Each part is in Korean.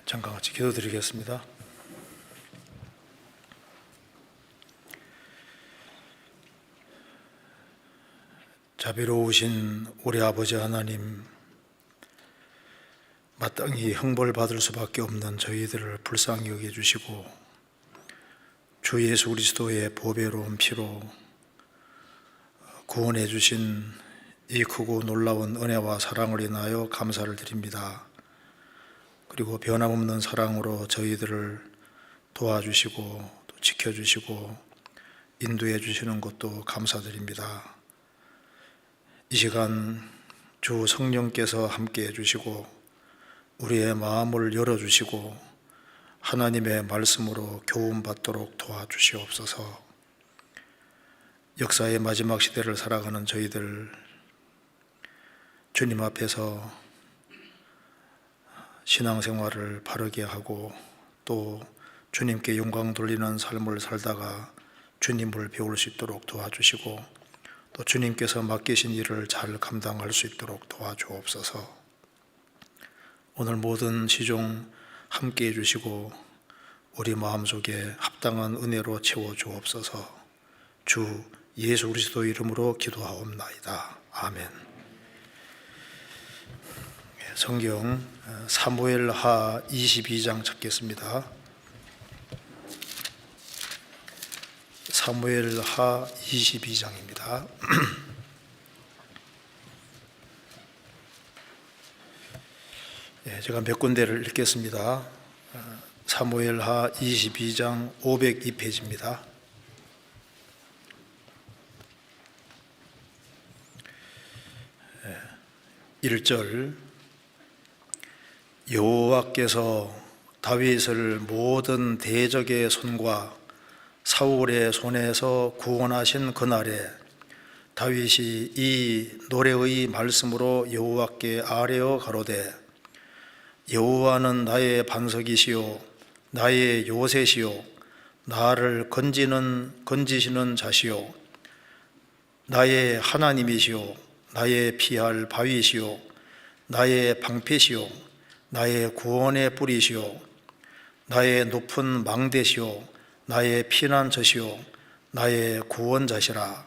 잠깐 같이 기도드리겠습니다. 자비로우신 우리 아버지 하나님, 마땅히 형벌받을 수밖에 없는 저희들을 불쌍히 여겨주시고 주 예수 그리스도의 보배로운 피로 구원해 주신 이 크고 놀라운 은혜와 사랑을 인하여 감사를 드립니다. 그리고 변함없는 사랑으로 저희들을 도와주시고 또 지켜주시고 인도해 주시는 것도 감사드립니다. 이 시간 주 성령께서 함께 해주시고 우리의 마음을 열어주시고 하나님의 말씀으로 교훈받도록 도와주시옵소서. 역사의 마지막 시대를 살아가는 저희들 주님 앞에서 신앙생활을 바르게 하고 또 주님께 영광 돌리는 삶을 살다가 주님을 배울 수 있도록 도와주시고 또 주님께서 맡기신 일을 잘 감당할 수 있도록 도와주옵소서. 오늘 모든 시종 함께 해주시고 우리 마음속에 합당한 은혜로 채워주옵소서. 주 예수 그리스도 이름으로 기도하옵나이다. 아멘. 성경 사무엘하 22장 찾겠습니다. 사무엘하 22장입니다. 제가 몇 군데를 읽겠습니다. 사무엘하 22장 502페이지입니다. 1절 여호와께서 다윗을 모든 대적의 손과 사울의 손에서 구원하신 그날에 다윗이 이 노래의 말씀으로 여호와께 아뢰어 가로되 여호와는 나의 반석이시요 나의 요새시요 나를 건지시는 자시요 나의 하나님이시요 나의 피할 바위시요 나의 방패시요 나의 구원의 뿌리시요 나의 높은 망대시요 나의 피난처시요 나의 구원자시라.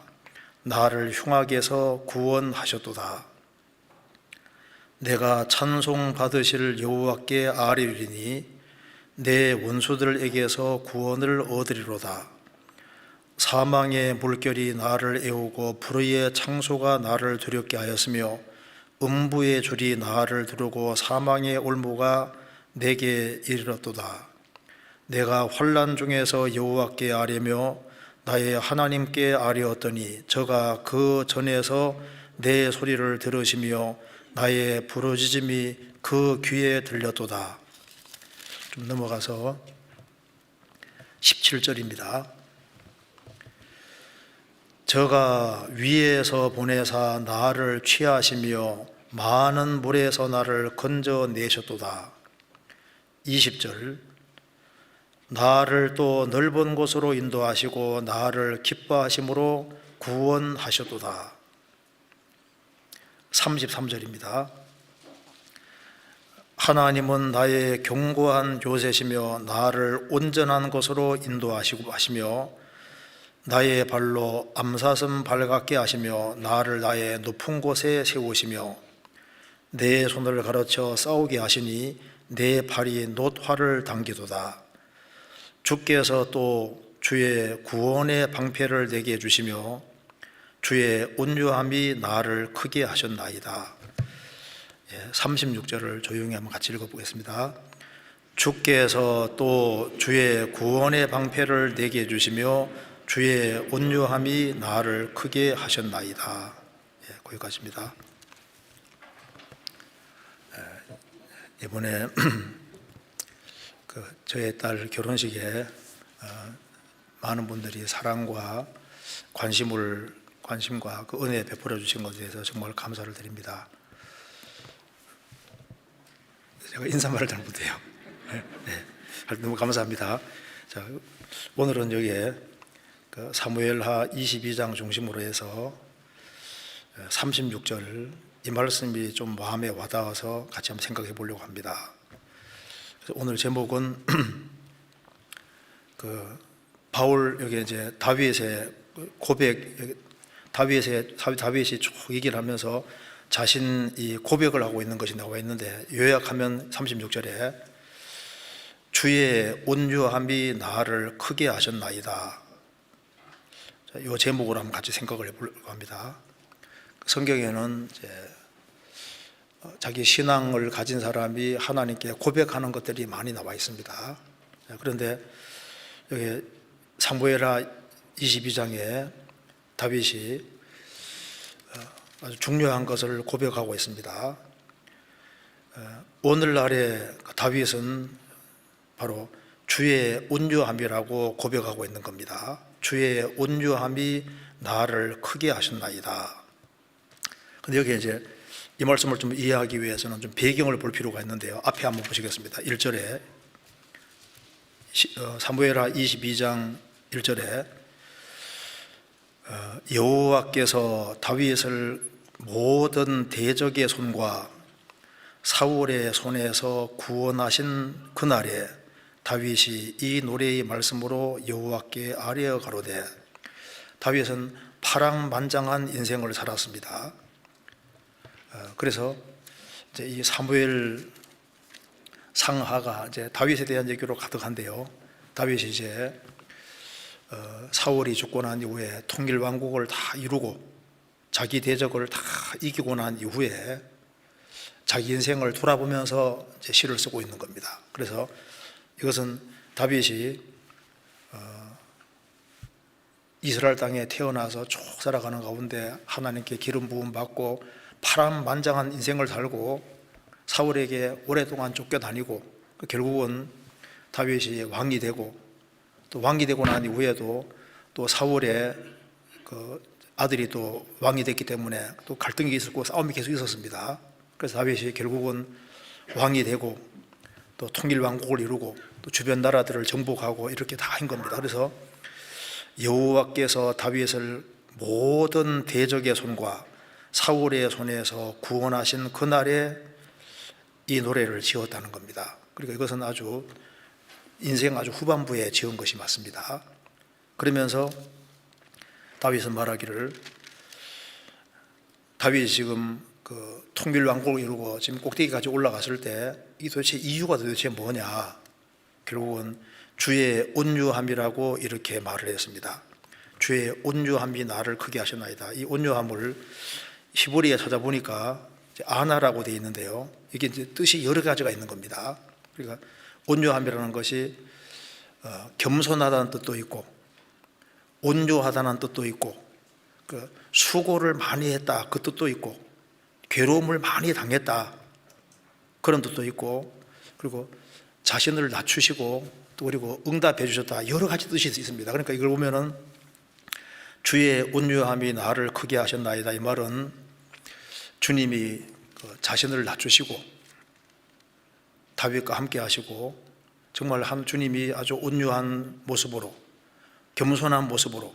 나를 흉악에서 구원하셨도다. 내가 찬송 받으실 여호와께 아뢰리니 내 원수들에게서 구원을 얻으리로다. 사망의 물결이 나를 애우고 불의의 창소가 나를 두렵게 하였으며 음부의 줄이 나를 두르고 사망의 올무가 내게 이르렀도다. 내가 환난 중에서 여호와께 아뢰며 나의 하나님께 아뢰었더니 저가 그 전에서 내 소리를 들으시며 나의 부르짖음이 그 귀에 들렸도다. 좀 넘어가서 17절입니다. 저가 위에서 보내사 나를 취하시며 많은 물에서 나를 건져내셨도다. 20절 나를 또 넓은 곳으로 인도하시고 나를 기뻐하심으로 구원하셨도다. 33절입니다. 하나님은 나의 견고한 요새시며 나를 온전한 곳으로 인도하시고 하시며 나의 발로 암사슴 발같게 하시며 나를 나의 높은 곳에 세우시며 내 손을 가르쳐 싸우게 하시니 내 팔이 놋화를 당기도다. 주께서 또 주의 구원의 방패를 내게 주시며 주의 온유함이 나를 크게 하셨나이다. 36절을 조용히 한번 같이 읽어보겠습니다. 주께서 또 주의 구원의 방패를 내게 주시며 주의 온유함이 나를 크게 하셨나이다. 거기까지입니다. 이번에 저의 딸 결혼식에 많은 분들이 사랑과 관심과 그 은혜 베풀어 주신 것에 대해서 정말 감사를 드립니다. 제가 인사말을 잘 못해요. 너무 감사합니다. 자, 오늘은 여기에 사무엘하 22장 중심으로 해서 36절 이 말씀이 좀 마음에 와닿아서 같이 한번 생각해 보려고 합니다. 그래서 오늘 제목은 그 바울 여기 이제 다윗의 고백, 다윗이 쭉 얘기를 하면서 자신이 고백을 하고 있는 것이 나와 있는데, 요약하면 36절에 주의 온유함이 나를 크게 하셨나이다. 이 제목으로 한번 같이 생각을 해보려고 합니다. 성경에는 이제 자기 신앙을 가진 사람이 하나님께 고백하는 것들이 많이 나와 있습니다. 그런데 여기 사무엘하 22장에 다윗이 아주 중요한 것을 고백하고 있습니다. 오늘날의 다윗은 바로 주의 온유함이라고 고백하고 있는 겁니다. 주의 온유함이 나를 크게 하셨나이다. 근데 여기 이제 이 말씀을 좀 이해하기 위해서는 좀 배경을 볼 필요가 있는데요. 앞에 한번 보시겠습니다. 1절에 사무엘하 22장 1절에 여호와께서 다윗을 모든 대적의 손과 사울의 손에서 구원하신 그날에 다윗이 이 노래의 말씀으로 여호와께 아뢰어 가로되. 다윗은 파랑만장한 인생을 살았습니다. 그래서 이제 이 사무엘 상하가 이제 다윗에 대한 얘기로 가득한데요. 다윗이 이제 사울이 죽고 난 이후에 통일 왕국을 다 이루고 자기 대적을 다 이기고 난 이후에 자기 인생을 돌아보면서 이제 시를 쓰고 있는 겁니다. 그래서 이것은 다윗이 이스라엘 땅에 태어나서 쭉 살아가는 가운데 하나님께 기름 부음 받고 파란만장한 인생을 살고 사울에게 오랫동안 쫓겨다니고 결국은 다윗이 왕이 되고, 또 왕이 되고 난 이후에도 또 사울의 그 아들이 또 왕이 됐기 때문에 또 갈등이 있었고 싸움이 계속 있었습니다. 그래서 다윗이 결국은 왕이 되고 또 통일 왕국을 이루고 또 주변 나라들을 정복하고 이렇게 다 한 겁니다. 그래서 여호와께서 다윗을 모든 대적의 손과 사울의 손에서 구원하신 그날에 이 노래를 지었다는 겁니다. 그러니까 이것은 아주 인생 아주 후반부에 지은 것이 맞습니다. 그러면서 다윗은 말하기를, 다윗이 지금 그 통일 왕국을 이루고 지금 꼭대기까지 올라갔을 때 이 도대체 이유가 도대체 뭐냐? 결국은 주의 온유함이라고 이렇게 말을 했습니다. 주의 온유함이 나를 크게 하셨나이다. 이 온유함을 히브리에 찾아보니까 아나라고 되어 있는데요. 이게 이제 뜻이 여러 가지가 있는 겁니다. 그러니까 온유함이라는 것이 겸손하다는 뜻도 있고, 온유하다는 뜻도 있고, 그 수고를 많이 했다 그 뜻도 있고, 괴로움을 많이 당했다 그런 뜻도 있고, 그리고 자신을 낮추시고 또 그리고 응답해 주셨다, 여러 가지 뜻이 있습니다. 그러니까 이걸 보면은 주의 온유함이 나를 크게 하셨나이다, 이 말은 주님이 자신을 낮추시고 다윗과 함께 하시고 정말 한 주님이 아주 온유한 모습으로, 겸손한 모습으로,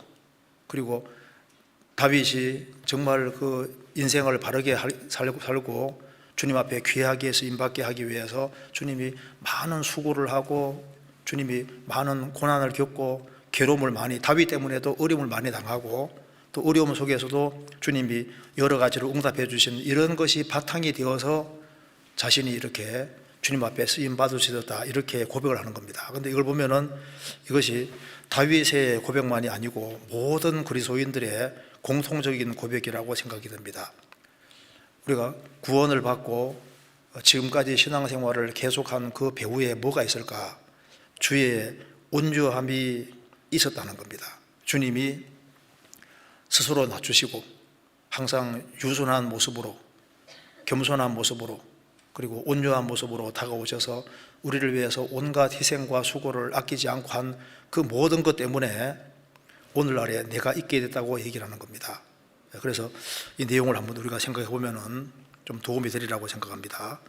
그리고 다윗이 정말 그 인생을 바르게 살고 주님 앞에 귀하게 쓰임받게 하기 위해서 주님이 많은 수고를 하고 주님이 많은 고난을 겪고 괴로움을 많이, 다윗 때문에도 어려움을 많이 당하고 또 어려움 속에서도 주님이 여러 가지로 응답해 주신 이런 것이 바탕이 되어서 자신이 이렇게 주님 앞에 쓰임 받으시다 이렇게 고백을 하는 겁니다. 그런데 이걸 보면은 이것이 다윗의 고백만이 아니고 모든 그리스도인들의 공통적인 고백이라고 생각이 듭니다. 우리가 구원을 받고 지금까지 신앙생활을 계속한 그 배후에 뭐가 있을까? 주의 온유함이 있었다는 겁니다. 주님이 스스로 낮추시고 항상 유순한 모습으로, 겸손한 모습으로, 그리고 온유한 모습으로 다가오셔서 우리를 위해서 온갖 희생과 수고를 아끼지 않고 한 그 모든 것 때문에 오늘날에 내가 있게 됐다고 얘기를 하는 겁니다. 그래서 이 내용을 한번 우리가 생각해 보면은 좀 도움이 되리라고 생각합니다.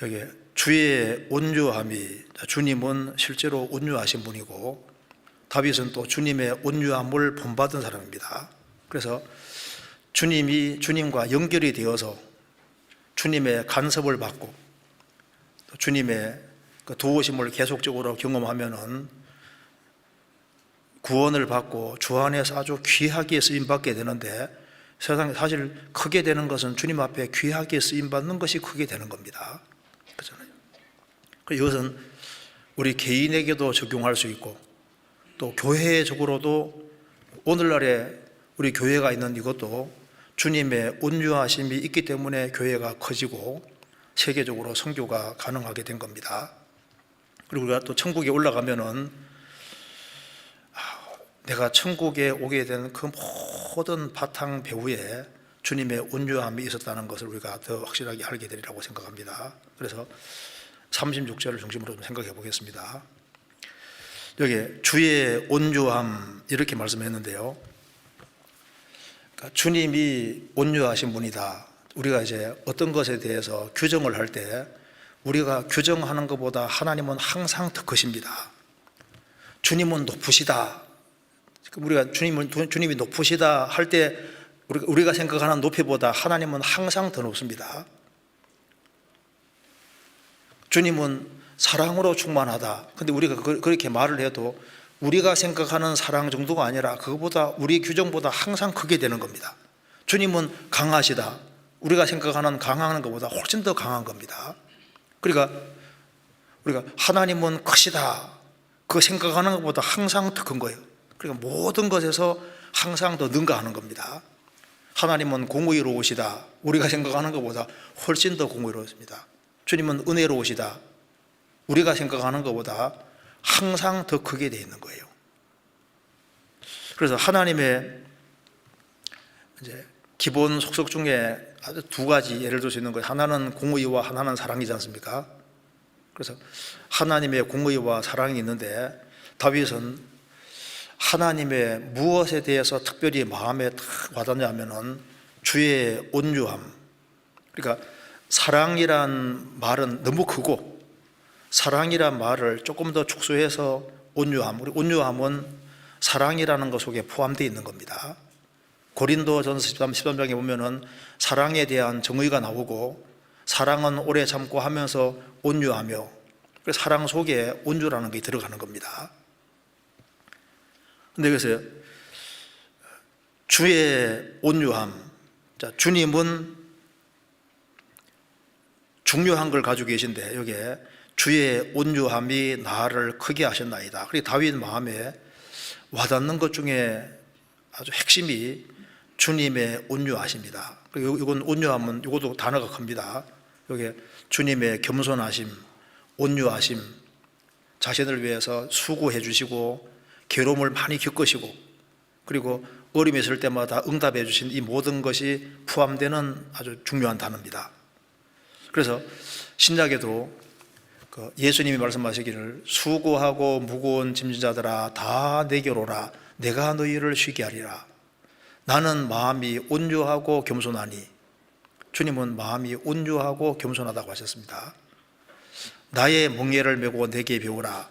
여기 주의 온유함이, 주님은 실제로 온유하신 분이고 다윗은 또 주님의 온유함을 본받은 사람입니다. 그래서 주님과 연결이 되어서 주님의 간섭을 받고 주님의 그 도우심을 계속적으로 경험하면은 구원을 받고 주 안에서 아주 귀하게 쓰임받게 되는데, 세상에 사실 크게 되는 것은 주님 앞에 귀하게 쓰임받는 것이 크게 되는 겁니다. 그렇잖아요. 이것은 우리 개인에게도 적용할 수 있고, 또 교회적으로도 오늘날에 우리 교회가 있는 이것도 주님의 온유하심이 있기 때문에 교회가 커지고 세계적으로 선교가 가능하게 된 겁니다. 그리고 우리가 또 천국에 올라가면은 내가 천국에 오게 된 그 모든 바탕 배후에 주님의 온유함이 있었다는 것을 우리가 더 확실하게 알게 되리라고 생각합니다. 그래서 36절을 중심으로 좀 생각해 보겠습니다. 여기 주의 온유함 이렇게 말씀했는데요, 그러니까 주님이 온유하신 분이다. 우리가 이제 어떤 것에 대해서 규정을 할 때 우리가 규정하는 것보다 하나님은 항상 더 크십니다. 주님은 높으시다. 우리가 주님이 높으시다 할 때 우리가 생각하는 높이보다 하나님은 항상 더 높습니다. 주님은 사랑으로 충만하다. 근데 우리가 그렇게 말을 해도 우리가 생각하는 사랑 정도가 아니라 그것보다 우리 규정보다 항상 크게 되는 겁니다. 주님은 강하시다. 우리가 생각하는 강한 것보다 훨씬 더 강한 겁니다. 그러니까 우리가 하나님은 크시다. 그 생각하는 것보다 항상 더 큰 거예요. 그러니까 모든 것에서 항상 더 능가하는 겁니다. 하나님은 공의로우시다. 우리가 생각하는 것보다 훨씬 더 공의로우십니다. 주님은 은혜로우시다. 우리가 생각하는 것보다 항상 더 크게 되어 있는 거예요. 그래서 하나님의 이제 기본 속성 중에 아주 두 가지 예를 들 수 있는 거예요. 하나는 공의와 하나는 사랑이지 않습니까? 그래서 하나님의 공의와 사랑이 있는데, 다윗은 하나님의 무엇에 대해서 특별히 마음에 딱 와닿냐면은 주의 온유함. 그러니까 사랑이란 말은 너무 크고 사랑이란 말을 조금 더 축소해서 온유함. 우리 온유함은 사랑이라는 것 속에 포함되어 있는 겁니다. 고린도전서 13장에 보면은 사랑에 대한 정의가 나오고, 사랑은 오래 참고 하면서 온유하며, 그래서 사랑 속에 온유라는 게 들어가는 겁니다. 근데 그래서 주의 온유함, 자, 주님은 중요한 걸 가지고 계신데 여기에 주의 온유함이 나를 크게 하셨나이다. 그리고 다윗 마음에 와닿는 것 중에 아주 핵심이 주님의 온유하심이다. 그리고 이건 온유함은 이것도 단어가 큽니다. 여기 주님의 겸손하심, 온유하심, 자신을 위해서 수고해 주시고 괴로움을 많이 겪으시고, 그리고 어려움이 있을 때마다 응답해 주신 이 모든 것이 포함되는 아주 중요한 단어입니다. 그래서 신약에도 예수님이 말씀하시기를 수고하고 무거운 짐진 자들아 다 내게로 오라 내가 너희를 쉬게 하리라. 나는 마음이 온유하고 겸손하니, 주님은 마음이 온유하고 겸손하다고 하셨습니다. 나의 멍에를 메고 내게 배우라.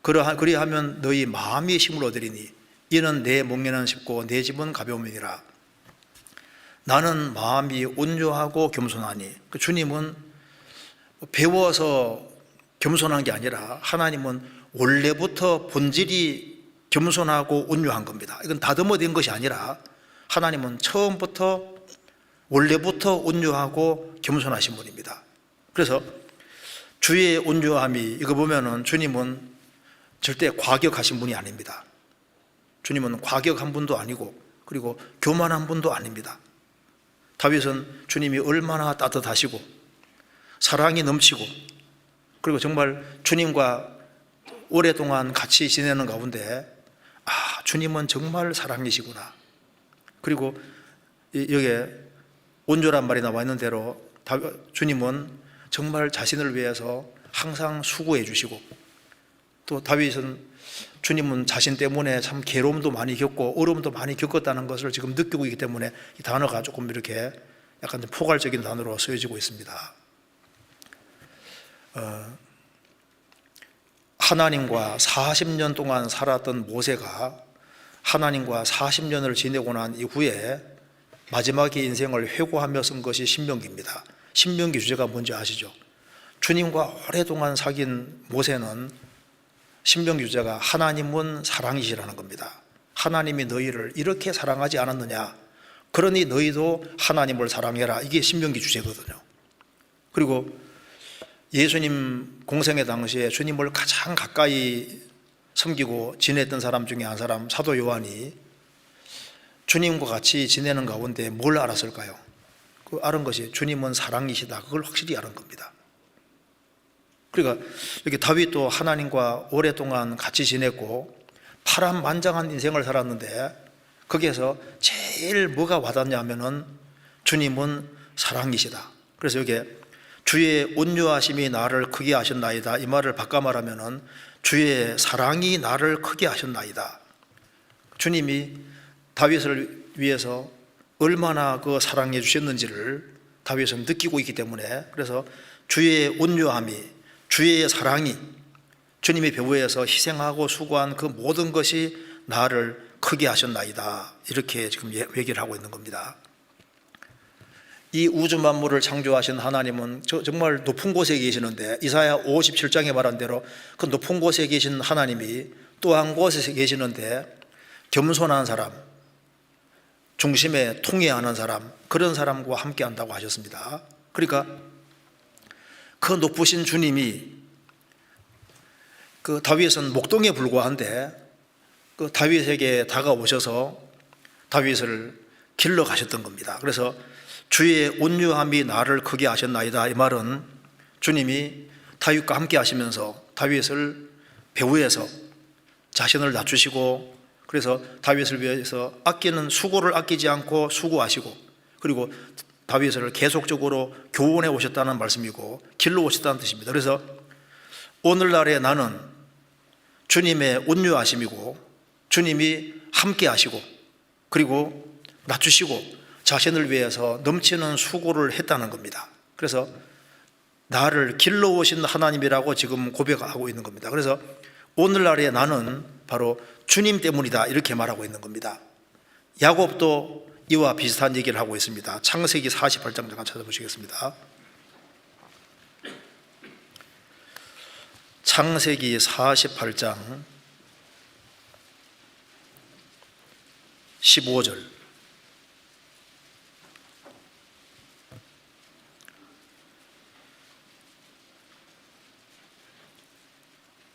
그리하면 너희 마음이 힘을 얻으리니 이는 내 멍에는 쉽고 내 짐은 가벼움이니라. 나는 마음이 온유하고 겸손하니, 주님은 배워서 겸손한 게 아니라 하나님은 원래부터 본질이 겸손하고 온유한 겁니다. 이건 다듬어 된 것이 아니라 하나님은 처음부터 원래부터 온유하고 겸손하신 분입니다. 그래서 주의 온유함이, 이거 보면은 주님은 절대 과격하신 분이 아닙니다. 주님은 과격한 분도 아니고 그리고 교만한 분도 아닙니다. 다윗은 주님이 얼마나 따뜻하시고 사랑이 넘치고, 그리고 정말 주님과 오랫동안 같이 지내는 가운데 주님은 정말 사랑이시구나. 그리고 여기에 온유란 말이 나와 있는 대로 주님은 정말 자신을 위해서 항상 수고해 주시고, 또 다윗은 주님은 자신 때문에 참 괴로움도 많이 겪고 어려움도 많이 겪었다는 것을 지금 느끼고 있기 때문에 이 단어가 조금 이렇게 약간 좀 포괄적인 단어로 쓰여지고 있습니다. 하나님과 40년 동안 살았던 모세가 하나님과 40년을 지내고 난 이후에 마지막에 인생을 회고하며 쓴 것이 신명기입니다. 신명기 주제가 뭔지 아시죠? 주님과 오랫동안 사귄 모세는 신명 주제가 하나님은 사랑이시라는 겁니다. 하나님이 너희를 이렇게 사랑하지 않았느냐, 그러니 너희도 하나님을 사랑해라, 이게 신명기 주제거든요. 그리고 예수님 공생의 당시에 주님을 가장 가까이 섬기고 지냈던 사람 중에 한 사람, 사도 요한이 주님과 같이 지내는 가운데 뭘 알았을까요? 그 알은 것이 주님은 사랑이시다, 그걸 확실히 알은 겁니다. 그러니까 여기 다윗도 하나님과 오랫동안 같이 지냈고 파란만장한 인생을 살았는데 거기에서 제일 뭐가 와닿냐 하면은 주님은 사랑이시다. 그래서 여기에 주의 온유하심이 나를 크게 하셨나이다, 이 말을 바꿔 말하면은 주의 사랑이 나를 크게 하셨나이다. 주님이 다윗을 위해서 얼마나 그 사랑해 주셨는지를 다윗은 느끼고 있기 때문에, 그래서 주의 온유함이, 주의 사랑이, 주님의 배후에서 희생하고 수고한 그 모든 것이 나를 크게 하셨나이다, 이렇게 지금 얘기를 하고 있는 겁니다. 이 우주 만물을 창조하신 하나님은 정말 높은 곳에 계시는데, 이사야 57장에 말한 대로 그 높은 곳에 계신 하나님이 또 한 곳에 계시는데 겸손한 사람, 중심에 통회하는 사람, 그런 사람과 함께 한다고 하셨습니다. 그러니까 그 높으신 주님이 그 다윗은 목동에 불과한데 그 다윗에게 다가오셔서 다윗을 길러 가셨던 겁니다. 그래서 주의 온유함이 나를 크게 하셨나이다, 이 말은 주님이 다윗과 함께 하시면서 다윗을 배후에서 자신을 낮추시고, 그래서 다윗을 위해서 아끼는 수고를 아끼지 않고 수고하시고, 그리고 다윗을 계속적으로 교훈해 오셨다는 말씀이고 길러 오셨다는 뜻입니다. 그래서 오늘날에 나는 주님의 온유하심이고 주님이 함께 하시고 그리고 낮추시고 자신을 위해서 넘치는 수고를 했다는 겁니다. 그래서 나를 길러 오신 하나님이라고 지금 고백하고 있는 겁니다. 그래서 오늘날에 나는 바로 주님 때문이다, 이렇게 말하고 있는 겁니다. 야곱도 이와 비슷한 얘기를 하고 있습니다. 창세기 48장 잠깐 찾아보시겠습니다. 창세기 48장 15절.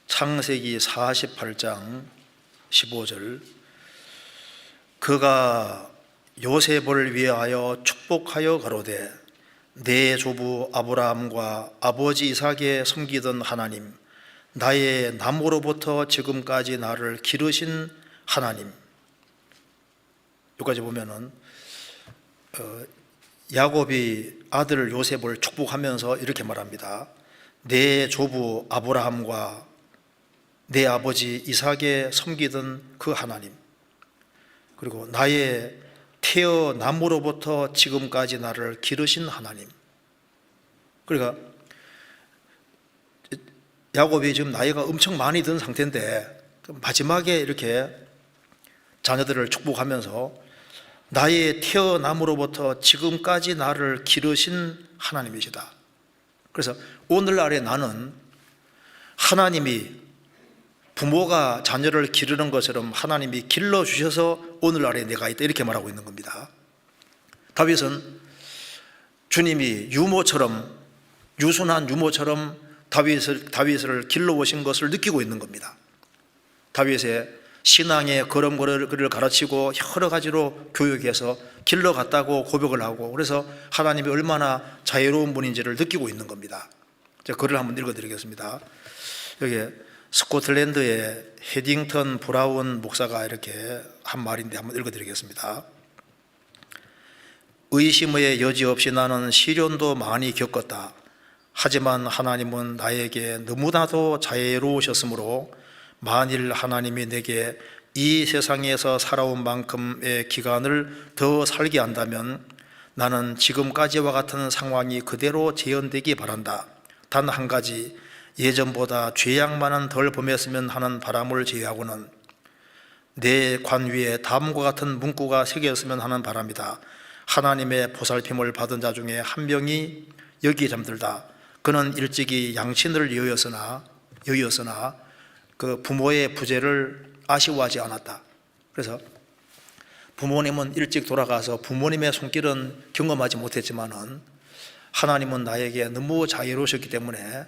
창세기 48장 15절. 그가 요셉을 위하여 축복하여 가로되 내 조부 아브라함과 아버지 이삭에 섬기던 하나님, 나의 남으로부터 지금까지 나를 기르신 하나님. 여기까지 보면은 야곱이 아들 요셉을 축복하면서 이렇게 말합니다. 내 조부 아브라함과 내 아버지 이삭에 섬기던 그 하나님, 그리고 나의 태어남으로부터 지금까지 나를 기르신 하나님. 그러니까 야곱이 지금 나이가 엄청 많이 든 상태인데 마지막에 이렇게 자녀들을 축복하면서 나의 태어남으로부터 지금까지 나를 기르신 하나님이시다. 그래서 오늘날에 나는 하나님이 부모가 자녀를 기르는 것처럼 하나님이 길러주셔서 오늘날에 내가 있다, 이렇게 말하고 있는 겁니다. 다윗은 주님이 유모처럼, 유순한 유모처럼 다윗을 길러오신 것을 느끼고 있는 겁니다. 다윗의 신앙의 걸음걸이를 가르치고 여러 가지로 교육해서 길러갔다고 고백을 하고, 그래서 하나님이 얼마나 자유로운 분인지를 느끼고 있는 겁니다. 제가 글을 한번 읽어드리겠습니다. 여기 스코틀랜드의 헤딩턴 브라운 목사가 이렇게 한 말인데 한번 읽어드리겠습니다. 의심의 여지 없이 나는 시련도 많이 겪었다. 하지만 하나님은 나에게 너무나도 자애로우셨으므로 만일 하나님이 내게 이 세상에서 살아온 만큼의 기간을 더 살게 한다면 나는 지금까지와 같은 상황이 그대로 재현되기 바란다. 단 한 가지, 예전보다 죄악만은 덜 범했으면 하는 바람을 제외하고는 내 관 위에 다음과 같은 문구가 새겨졌으면 하는 바람이다. 하나님의 보살핌을 받은 자 중에 한 명이 여기에 잠들다. 그는 일찍이 양친을 여의었으나 그 부모의 부재를 아쉬워하지 않았다. 그래서 부모님은 일찍 돌아가서 부모님의 손길은 경험하지 못했지만은 하나님은 나에게 너무 자유로우셨기 때문에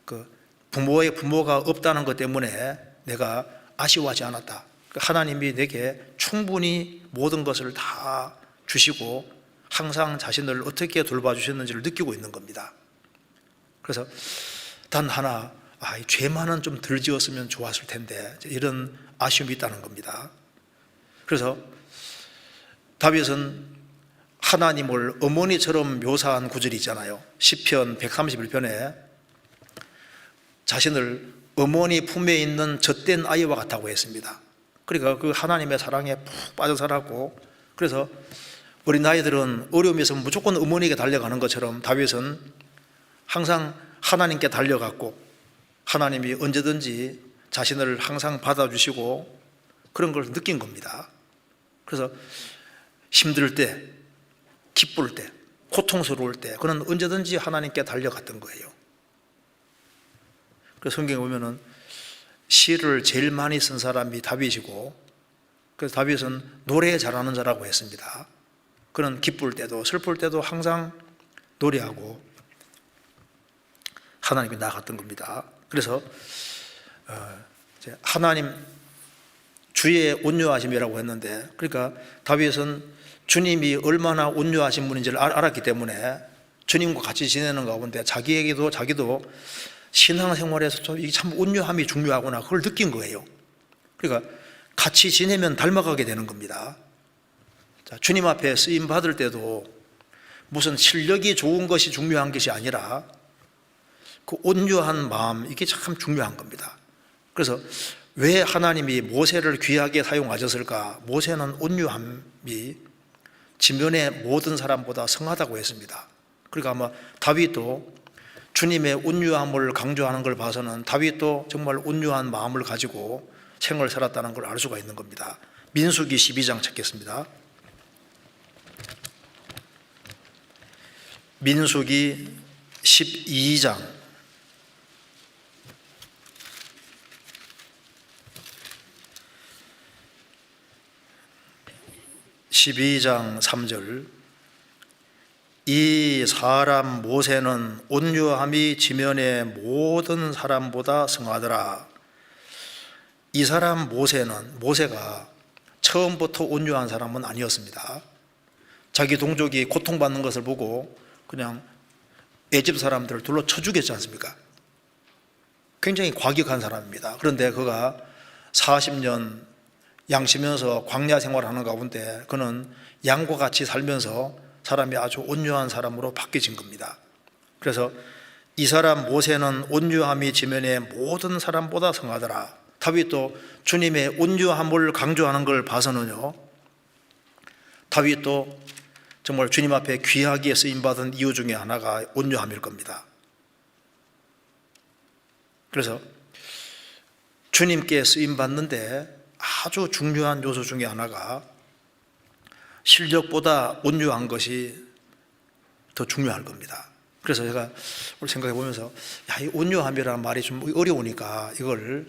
그 부모의 부모가 없다는 것 때문에 내가 아쉬워하지 않았다. 하나님이 내게 충분히 모든 것을 다 주시고 항상 자신을 어떻게 돌봐주셨는지를 느끼고 있는 겁니다. 그래서 단 하나, 죄만은 좀 덜 지었으면 좋았을 텐데, 이런 아쉬움이 있다는 겁니다. 그래서 다윗은 하나님을 어머니처럼 묘사한 구절이 있잖아요. 시편 131편에 자신을 어머니 품에 있는 젖된 아이와 같다고 했습니다. 그러니까 그 하나님의 사랑에 푹 빠져 살았고, 그래서 어린 아이들은 어려움이 있으면 무조건 어머니에게 달려가는 것처럼 다윗은 항상 하나님께 달려갔고, 하나님이 언제든지 자신을 항상 받아주시고 그런 걸 느낀 겁니다. 그래서 힘들 때, 기쁠 때, 고통스러울 때 그는 언제든지 하나님께 달려갔던 거예요. 그래서 성경에 보면은 시를 제일 많이 쓴 사람이 다윗이고, 그래서 다윗은 노래 잘하는 자라고 했습니다. 그는 기쁠 때도 슬플 때도 항상 노래하고 하나님께 나아갔던 겁니다. 그래서 하나님 주의 온유하심이라고 했는데, 그러니까 다윗은 주님이 얼마나 온유하신 분인지를 알았기 때문에 주님과 같이 지내는 가운데 자기도 신앙생활에서 이게 참 온유함이 중요하구나, 그걸 느낀 거예요. 그러니까 같이 지내면 닮아가게 되는 겁니다. 자, 주님 앞에 쓰임 받을 때도 무슨 실력이 좋은 것이 중요한 것이 아니라 그 온유한 마음, 이게 참 중요한 겁니다. 그래서 왜 하나님이 모세를 귀하게 사용하셨을까? 모세는 온유함이 지면의 모든 사람보다 성하다고 했습니다. 그러니까 아마 다윗도 주님의 온유함을 강조하는 걸 봐서는 다윗도 정말 온유한 마음을 가지고 생을 살았다는 걸 알 수가 있는 겁니다. 민수기 12장 찾겠습니다. 민수기 12장 3절, 이 사람 모세는 온유함이 지면의 모든 사람보다 성하더라. 이 사람 모세가 처음부터 온유한 사람은 아니었습니다. 자기 동족이 고통받는 것을 보고 그냥 애집 사람들을 둘러 쳐 죽였지 않습니까? 굉장히 과격한 사람입니다. 그런데 그가 40년 양치면서 광야 생활하는 가운데 그는 양과 같이 살면서 사람이 아주 온유한 사람으로 바뀌어진 겁니다. 그래서 이 사람 모세는 온유함이 지면의 모든 사람보다 성하더라. 다윗도 주님의 온유함을 강조하는 걸 봐서는요, 다윗도 정말 주님 앞에 귀하게 쓰임받은 이유 중에 하나가 온유함일 겁니다. 그래서 주님께 쓰임받는데 아주 중요한 요소 중에 하나가 실력보다 온유한 것이 더 중요할 겁니다. 그래서 제가 오늘 생각해 보면서 이 온유함이라는 말이 좀 어려우니까 이걸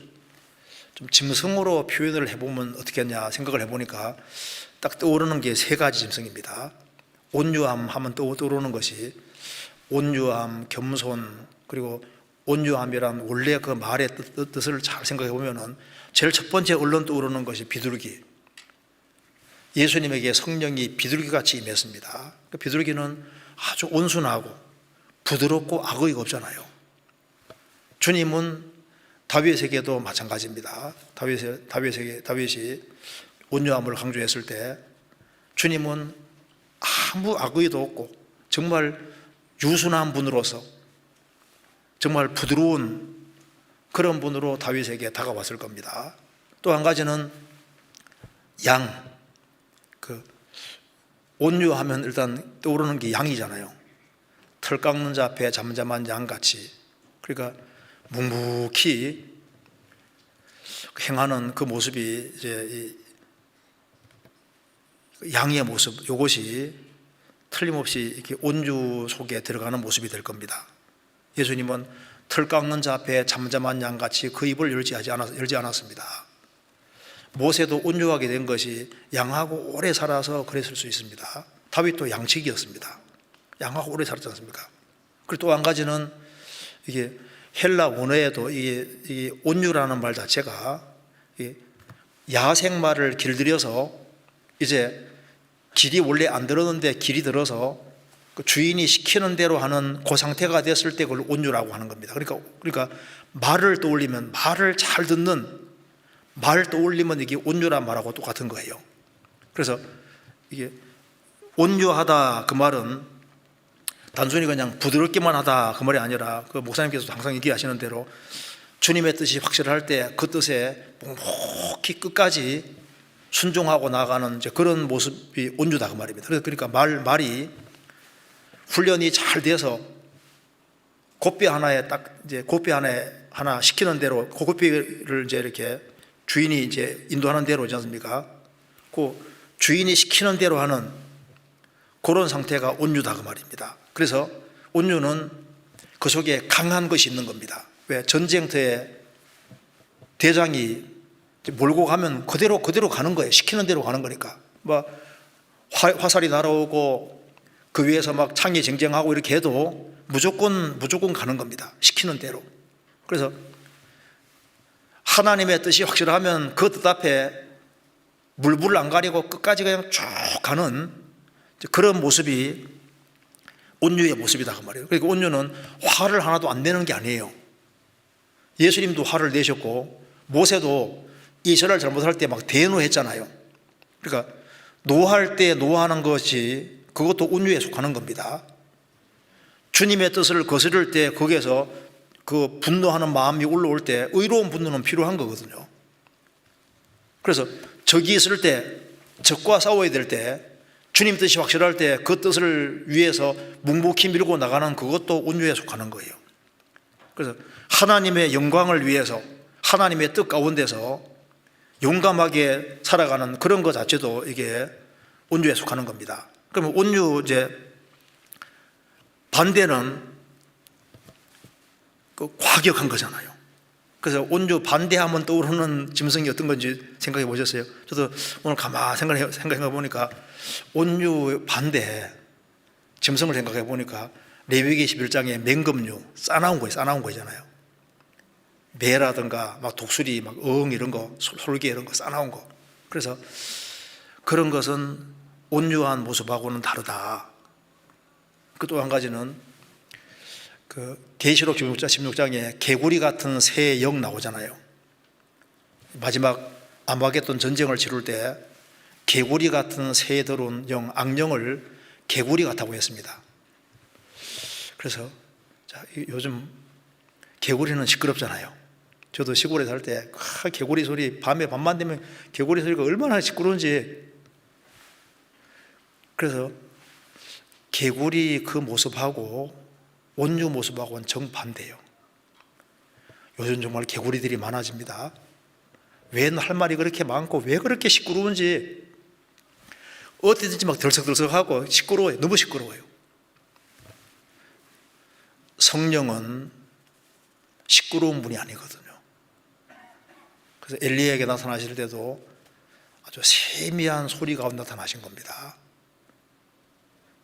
좀 짐승으로 표현을 해보면 어떻겠냐 생각을 해보니까 딱 떠오르는 게 세 가지 짐승입니다. 온유함 하면 떠오르는 것이 온유함, 겸손, 그리고 온유함이란 원래 그 말의 뜻을 잘 생각해 보면은 제일 첫 번째 얼른 떠오르는 것이 비둘기. 예수님에게 성령이 비둘기같이 임했습니다. 비둘기는 아주 온순하고 부드럽고 악의가 없잖아요. 주님은 다윗에게도 마찬가지입니다. 다윗이 온유함을 강조했을 때 주님은 아무 악의도 없고 정말 유순한 분으로서 정말 부드러운 그런 분으로 다윗에게 다가왔을 겁니다. 또 한 가지는 온유하면 일단 떠오르는 게 양이잖아요. 털 깎는 자 앞에 잠잠한 양같이, 그러니까 묵묵히 행하는 그 모습이 이제 양의 모습, 이것이 틀림없이 이렇게 온유 속에 들어가는 모습이 될 겁니다. 예수님은 털 깎는 자 앞에 잠잠한 양같이 그 입을 열지 않았습니다. 모세도 온유하게 된 것이 양하고 오래 살아서 그랬을 수 있습니다. 다윗도 양치기였습니다. 양하고 오래 살았지 않습니까? 그리고 또 한 가지는 이게 헬라 원어에도 이 온유라는 말 자체가 야생마를 길들여서 이제 길이 원래 안 들었는데 길이 들어서 그 주인이 시키는 대로 하는 그 상태가 됐을 때 그걸 온유라고 하는 겁니다. 그러니까 말을 떠올리면 말을 잘 듣는 말 떠올리면 이게 온유란 말하고 똑같은 거예요. 그래서 이게 온유하다 그 말은 단순히 그냥 부드럽기만 하다 그 말이 아니라 그 목사님께서도 항상 얘기하시는 대로 주님의 뜻이 확실할 때 그 뜻에 묵묵히 끝까지 순종하고 나가는 이제 그런 모습이 온유다 그 말입니다. 그러니까 말이 훈련이 잘 돼서 곱비 하나에 딱 이제 곱비 하나 시키는 대로 그 곱비를 이제 이렇게 주인이 이제 인도하는 대로지 않습니까? 그 주인이 시키는 대로 하는 그런 상태가 온유다 그 말입니다. 그래서 온유는 그 속에 강한 것이 있는 겁니다. 왜? 전쟁터에 대장이 몰고 가면 그대로 가는 거예요. 시키는 대로 가는 거니까. 뭐 화살이 날아오고 그 위에서 막 창이 쟁쟁하고 이렇게 해도 무조건 가는 겁니다. 시키는 대로. 그래서 하나님의 뜻이 확실하면 그 뜻 앞에 물불 안 가리고 끝까지 그냥 쭉 가는 그런 모습이 온유의 모습이다 그 말이에요. 그러니까 온유는 화를 하나도 안 내는 게 아니에요. 예수님도 화를 내셨고 모세도 이스라엘 잘못할 때 막 대노했잖아요. 그러니까 노할 때 노하는 것이 그것도 온유에 속하는 겁니다. 주님의 뜻을 거스를 때 거기에서 그 분노하는 마음이 올라올 때 의로운 분노는 필요한 거거든요. 그래서 적이 있을 때, 적과 싸워야 될 때, 주님 뜻이 확실할 때 그 뜻을 위해서 묵묵히 밀고 나가는 그것도 온유에 속하는 거예요. 그래서 하나님의 영광을 위해서 하나님의 뜻 가운데서 용감하게 살아가는 그런 것 자체도 이게 온유에 속하는 겁니다. 그러면 온유 이제 반대는 그 과격한 거잖아요. 그래서 온유 반대하면 떠오르는 짐승이 어떤 건지 생각해 보셨어요? 저도 오늘 가만히 생각해 보니까 온유 반대 짐승을 생각해 보니까 레위기 11장에 맹금류 싸나운 거잖아요. 매라든가 막 독수리 막 이런 거 솔개 이런 거 싸나운 거. 그래서 그런 것은 온유한 모습하고는 다르다. 그 또 한 가지는 그 계시록 16장에 개구리 같은 새의 영 나오잖아요. 마지막 아마겟돈 전쟁을 치룰 때 개구리 같은 새에 들어온 영, 악령을 개구리 같다고 했습니다. 그래서 요즘 개구리는 시끄럽잖아요. 저도 시골에 살 때 개구리 소리 밤만 되면 개구리 소리가 얼마나 시끄러운지. 그래서 개구리 그 모습하고 온유 모습하고는 정반대예요. 요즘 정말 개구리들이 많아집니다. 왜 할 말이 그렇게 많고 왜 그렇게 시끄러운지 어디든지 막 들썩들썩하고 시끄러워요. 너무 시끄러워요. 성령은 시끄러운 분이 아니거든요. 그래서 엘리야에게 나타나실 때도 아주 세미한 소리 가운데 나타나신 겁니다.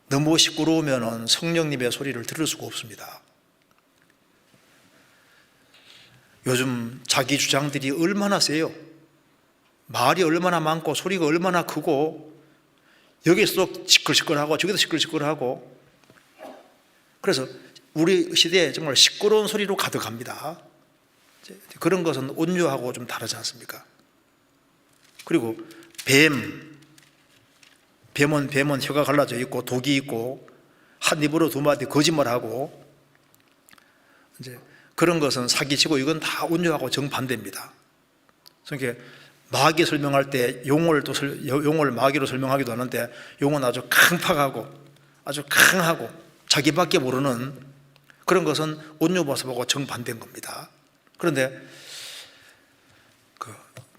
너무 시끄러우면 성령님의 소리를 들을 수가 없습니다. 요즘 자기 주장들이 얼마나 세요. 말이 얼마나 많고 소리가 얼마나 크고 여기서도 시끌시끌하고 저기도 시끌시끌하고. 그래서 우리 시대에 정말 시끄러운 소리로 가득합니다. 그런 것은 온유하고 좀 다르지 않습니까? 그리고 뱀은 혀가 갈라져 있고 독이 있고 한 입으로 두 마디 거짓말하고 이제 그런 것은 사기치고 이건 다 온유하고 정반대입니다. 그러니까 마귀 설명할 때 용을 마귀로 설명하기도 하는데 용은 아주 강팍하고 아주 강하고 자기밖에 모르는 그런 것은 온유 모습하고 정반대인 겁니다. 그런데 그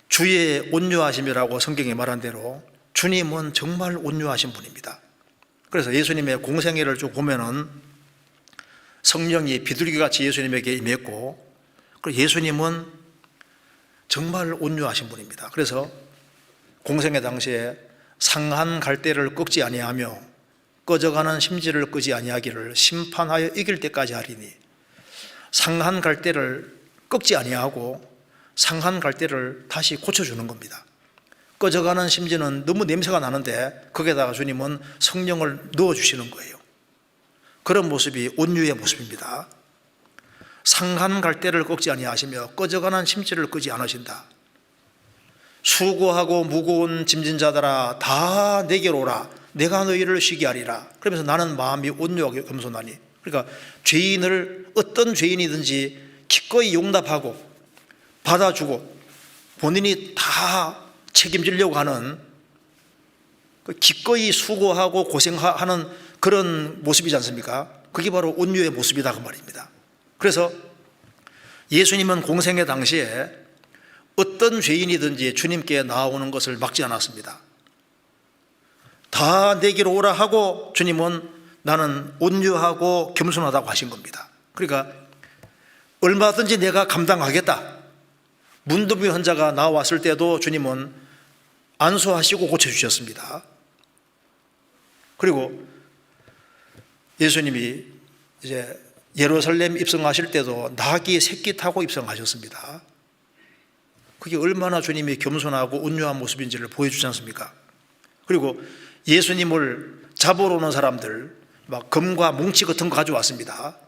주의 온유하심이라고 성경이 말한 대로 주님은 정말 온유하신 분입니다. 그래서 예수님의 공생애를 쭉 보면은 성령이 비둘기같이 예수님에게 임했고, 그리고 예수님은 정말 온유하신 분입니다. 그래서 공생의 당시에 상한 갈대를 꺾지 아니하며 꺼져가는 심지를 끄지 아니하기를 심판하여 이길 때까지 하리니, 상한 갈대를 꺾지 아니하고 상한 갈대를 다시 고쳐주는 겁니다. 꺼져가는 심지는 너무 냄새가 나는데 거기에다가 주님은 성령을 넣어주시는 거예요. 그런 모습이 온유의 모습입니다. 상한 갈대를 꺾지 아니하시며 꺼져가는 심지를 끄지 않으신다. 수고하고 무거운 짐진 자들아 다 내게로 오라. 내가 너희를 쉬게 하리라. 그러면서 나는 마음이 온유하게 겸손하니, 그러니까 죄인을 어떤 죄인이든지 기꺼이 용납하고 받아주고 본인이 다 책임지려고 하는, 기꺼이 수고하고 고생하는 그런 모습이지 않습니까? 그게 바로 온유의 모습이다 그 말입니다. 그래서 예수님은 공생의 당시에 어떤 죄인이든지 주님께 나아오는 것을 막지 않았습니다. 다 내게로 오라 하고 주님은 나는 온유하고 겸손하다고 하신 겁니다. 그러니까 얼마든지 내가 감당하겠다. 문둥이 환자가 나왔을 때도 주님은 안수하시고 고쳐주셨습니다. 그리고 예수님이 이제 예루살렘 입성하실 때도 나귀 새끼 타고 입성하셨습니다. 그게 얼마나 주님이 겸손하고 온유한 모습인지를 보여주지 않습니까? 그리고 예수님을 잡으러 오는 사람들 막 금과 뭉치 같은 거 가져왔습니다.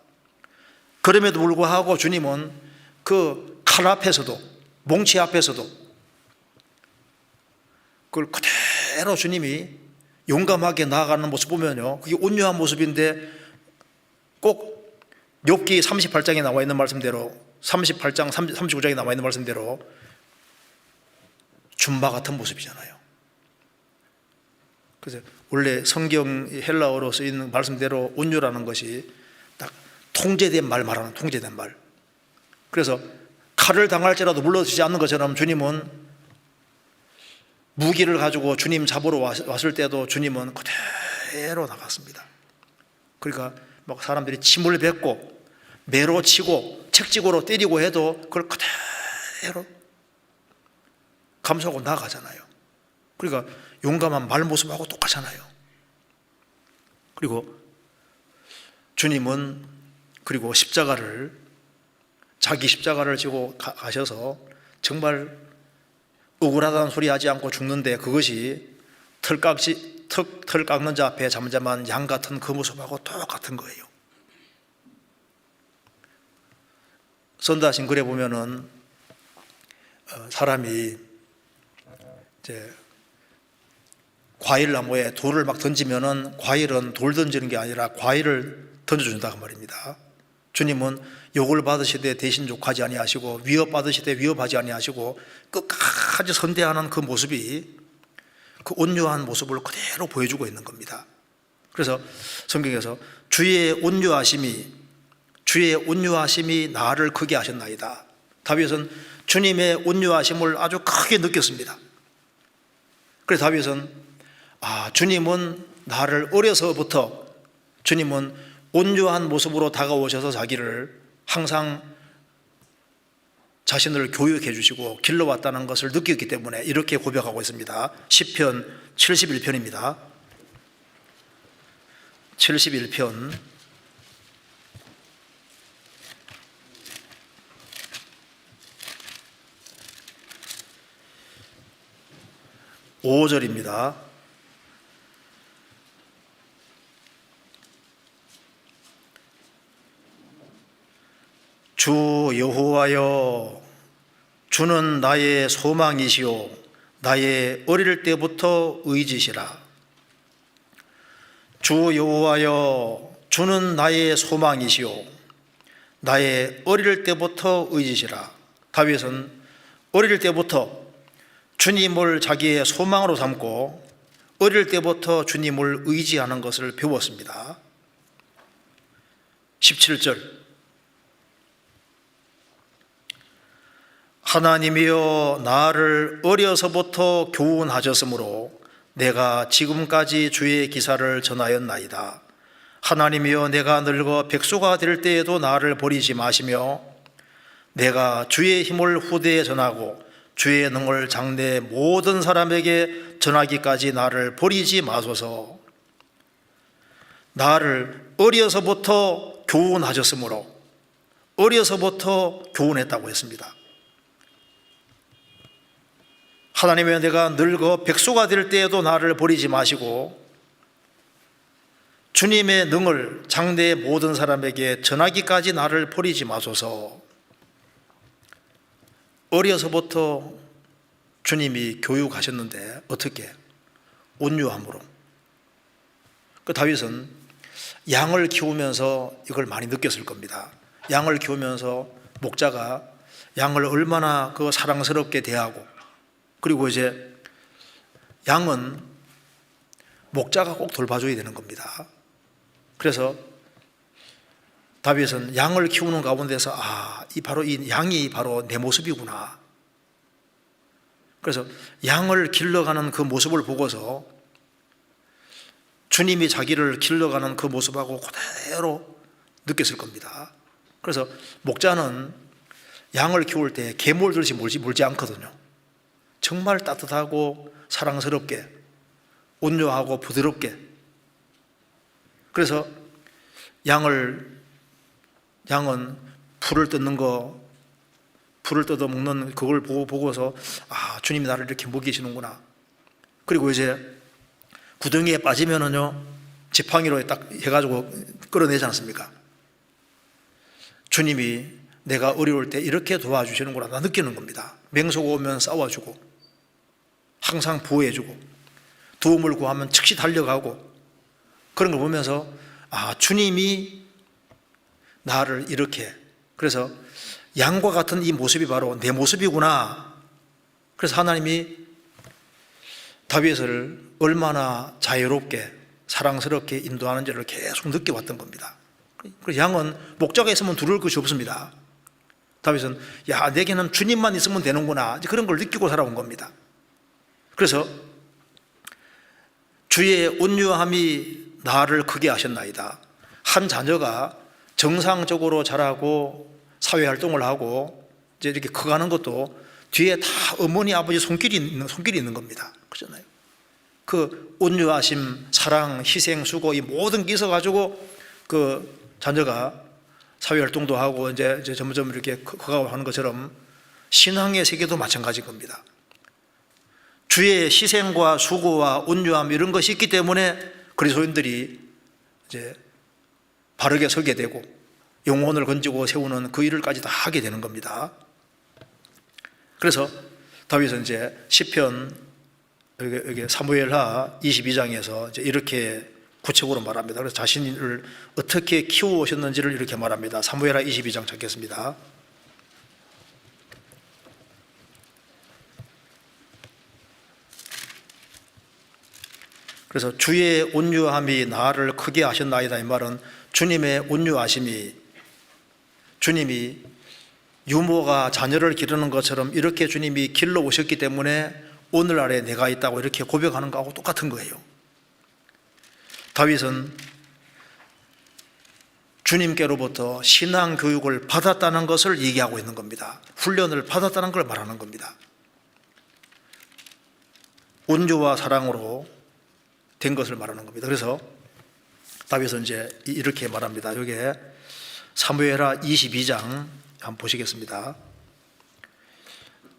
그럼에도 불구하고 주님은 그 칼 앞에서도 뭉치 앞에서도 그걸 그대로 주님이 용감하게 나아가는 모습 보면요, 그게 온유한 모습인데 꼭 욥기 38장에 나와 있는 말씀대로 38장 39장에 나와 있는 말씀대로 줌바 같은 모습이잖아요. 그래서 원래 성경 헬라어로 쓰이는 말씀대로 온유라는 것이 딱 통제된 말 말하는 통제된 말. 그래서 칼을 당할지라도 물러서지 않는 것처럼 주님은 무기를 가지고 주님 잡으러 왔을 때도 주님은 그대로 나갔습니다. 그러니까 막 사람들이 침을 뱉고 매로 치고 책찍으로 때리고 해도 그걸 그대로 감수하고 나가잖아요. 그러니까 용감한 말 모습하고 똑같잖아요. 그리고 주님은 그리고 자기 십자가를 지고 가셔서 정말 억울하다는 소리 하지 않고 죽는데, 그것이 털 깎는 자 앞에 잠잠한 양 같은 그 모습하고 똑같은 거예요. 선다신 글에 보면은 사람이 이제 과일 나무에 돌을 막 던지면은 과일은 돌 던지는 게 아니라 과일을 던져준다 그 말입니다. 주님은 욕을 받으시되 대신 욕하지 아니하시고 위협받으시되 위협하지 아니하시고 끝까지 선대하는 그 모습이 그 온유한 모습을 그대로 보여주고 있는 겁니다. 그래서 성경에서 주의 온유하심이 나를 크게 하셨나이다. 다윗은 주님의 온유하심을 아주 크게 느꼈습니다. 그래서 다윗은 주님은 나를 어려서부터 주님은 온유한 모습으로 다가오셔서 자기를 항상 자신을 교육해 주시고 길러왔다는 것을 느꼈기 때문에 이렇게 고백하고 있습니다. 시편 71편입니다. 71편 5절입니다. 주 여호와여, 주는 나의 소망이시오 나의 어릴 때부터 의지시라. 주 여호와여, 주는 나의 소망이시오 나의 어릴 때부터 의지시라. 다윗은 어릴 때부터 주님을 자기의 소망으로 삼고 어릴 때부터 주님을 의지하는 것을 배웠습니다. 17절 하나님이여, 나를 어려서부터 교훈하셨으므로 내가 지금까지 주의 기사를 전하였나이다. 하나님이여 내가 늙어 백수가 될 때에도 나를 버리지 마시며 내가 주의 힘을 후대에 전하고 주의 능을 장래 모든 사람에게 전하기까지 나를 버리지 마소서. 나를 어려서부터 교훈하셨으므로 어려서부터 교훈했다고 했습니다. 하나님이여 내가 늙어 백수가 될 때에도 나를 버리지 마시고 주님의 능을 장래의 모든 사람에게 전하기까지 나를 버리지 마소서. 어려서부터 주님이 교육하셨는데 어떻게? 온유함으로. 그 다윗은 양을 키우면서 이걸 많이 느꼈을 겁니다. 양을 키우면서 목자가 양을 얼마나 그 사랑스럽게 대하고, 그리고 이제 양은 목자가 꼭 돌봐줘야 되는 겁니다. 그래서 다윗은 양을 키우는 가운데서 이 양이 바로 내 모습이구나. 그래서 양을 길러가는 그 모습을 보고서 주님이 자기를 길러가는 그 모습하고 그대로 느꼈을 겁니다. 그래서 목자는 양을 키울 때 개몰듯이 물지 않거든요. 정말 따뜻하고 사랑스럽게, 온유하고 부드럽게. 그래서 양은 풀을 뜯어 먹는 그걸 보고서 주님이 나를 이렇게 먹이시는구나. 그리고 이제 구덩이에 빠지면은요, 지팡이로 딱 해가지고 끌어내지 않습니까? 주님이 내가 어려울 때 이렇게 도와주시는구나, 나 느끼는 겁니다. 맹수가 오면 싸워주고, 항상 보호해주고, 도움을 구하면 즉시 달려가고, 그런 걸 보면서 주님이 나를 이렇게, 그래서 양과 같은 이 모습이 바로 내 모습이구나. 그래서 하나님이 다윗을 얼마나 자유롭게 사랑스럽게 인도하는지를 계속 느껴왔던 겁니다. 그래서 양은 목자가 있으면 두려울 것이 없습니다. 다윗은 내게는 주님만 있으면 되는구나, 그런 걸 느끼고 살아온 겁니다. 그래서 주의 온유함이 나를 크게 하셨나이다. 한 자녀가 정상적으로 자라고 사회활동을 하고 이제 이렇게 커가는 것도 뒤에 다 어머니 아버지 손길이 있는 겁니다. 그렇잖아요. 그 온유하심, 사랑, 희생, 수고, 이 모든 게 있어가지고 그 자녀가 사회활동도 하고 이제 점점 이렇게 커가고 하는 것처럼 신앙의 세계도 마찬가지인 겁니다. 주의 희생과 수고와 온유함 이런 것이 있기 때문에 그리스도인들이 이제 바르게 서게 되고 영혼을 건지고 세우는 그 일을까지 다 하게 되는 겁니다. 그래서 다윗은 이제 시편 여기 사무엘하 22장에서 이제 이렇게 구체적으로 말합니다. 그래서 자신을 어떻게 키워오셨는지를 이렇게 말합니다. 사무엘하 22장 찾겠습니다. 그래서 주의 온유함이 나를 크게 하셨나이다, 이 말은 주님의 온유하심이, 주님이 유모가 자녀를 기르는 것처럼 이렇게 주님이 길러 오셨기 때문에 오늘날에 내가 있다고 이렇게 고백하는 거하고 똑같은 거예요. 다윗은 주님께로부터 신앙 교육을 받았다는 것을 얘기하고 있는 겁니다. 훈련을 받았다는 걸 말하는 겁니다. 온유와 사랑으로 된 것을 말하는 겁니다. 그래서 다윗은 이제 이렇게 말합니다. 여기에 사무엘하 22장 한번 보시겠습니다.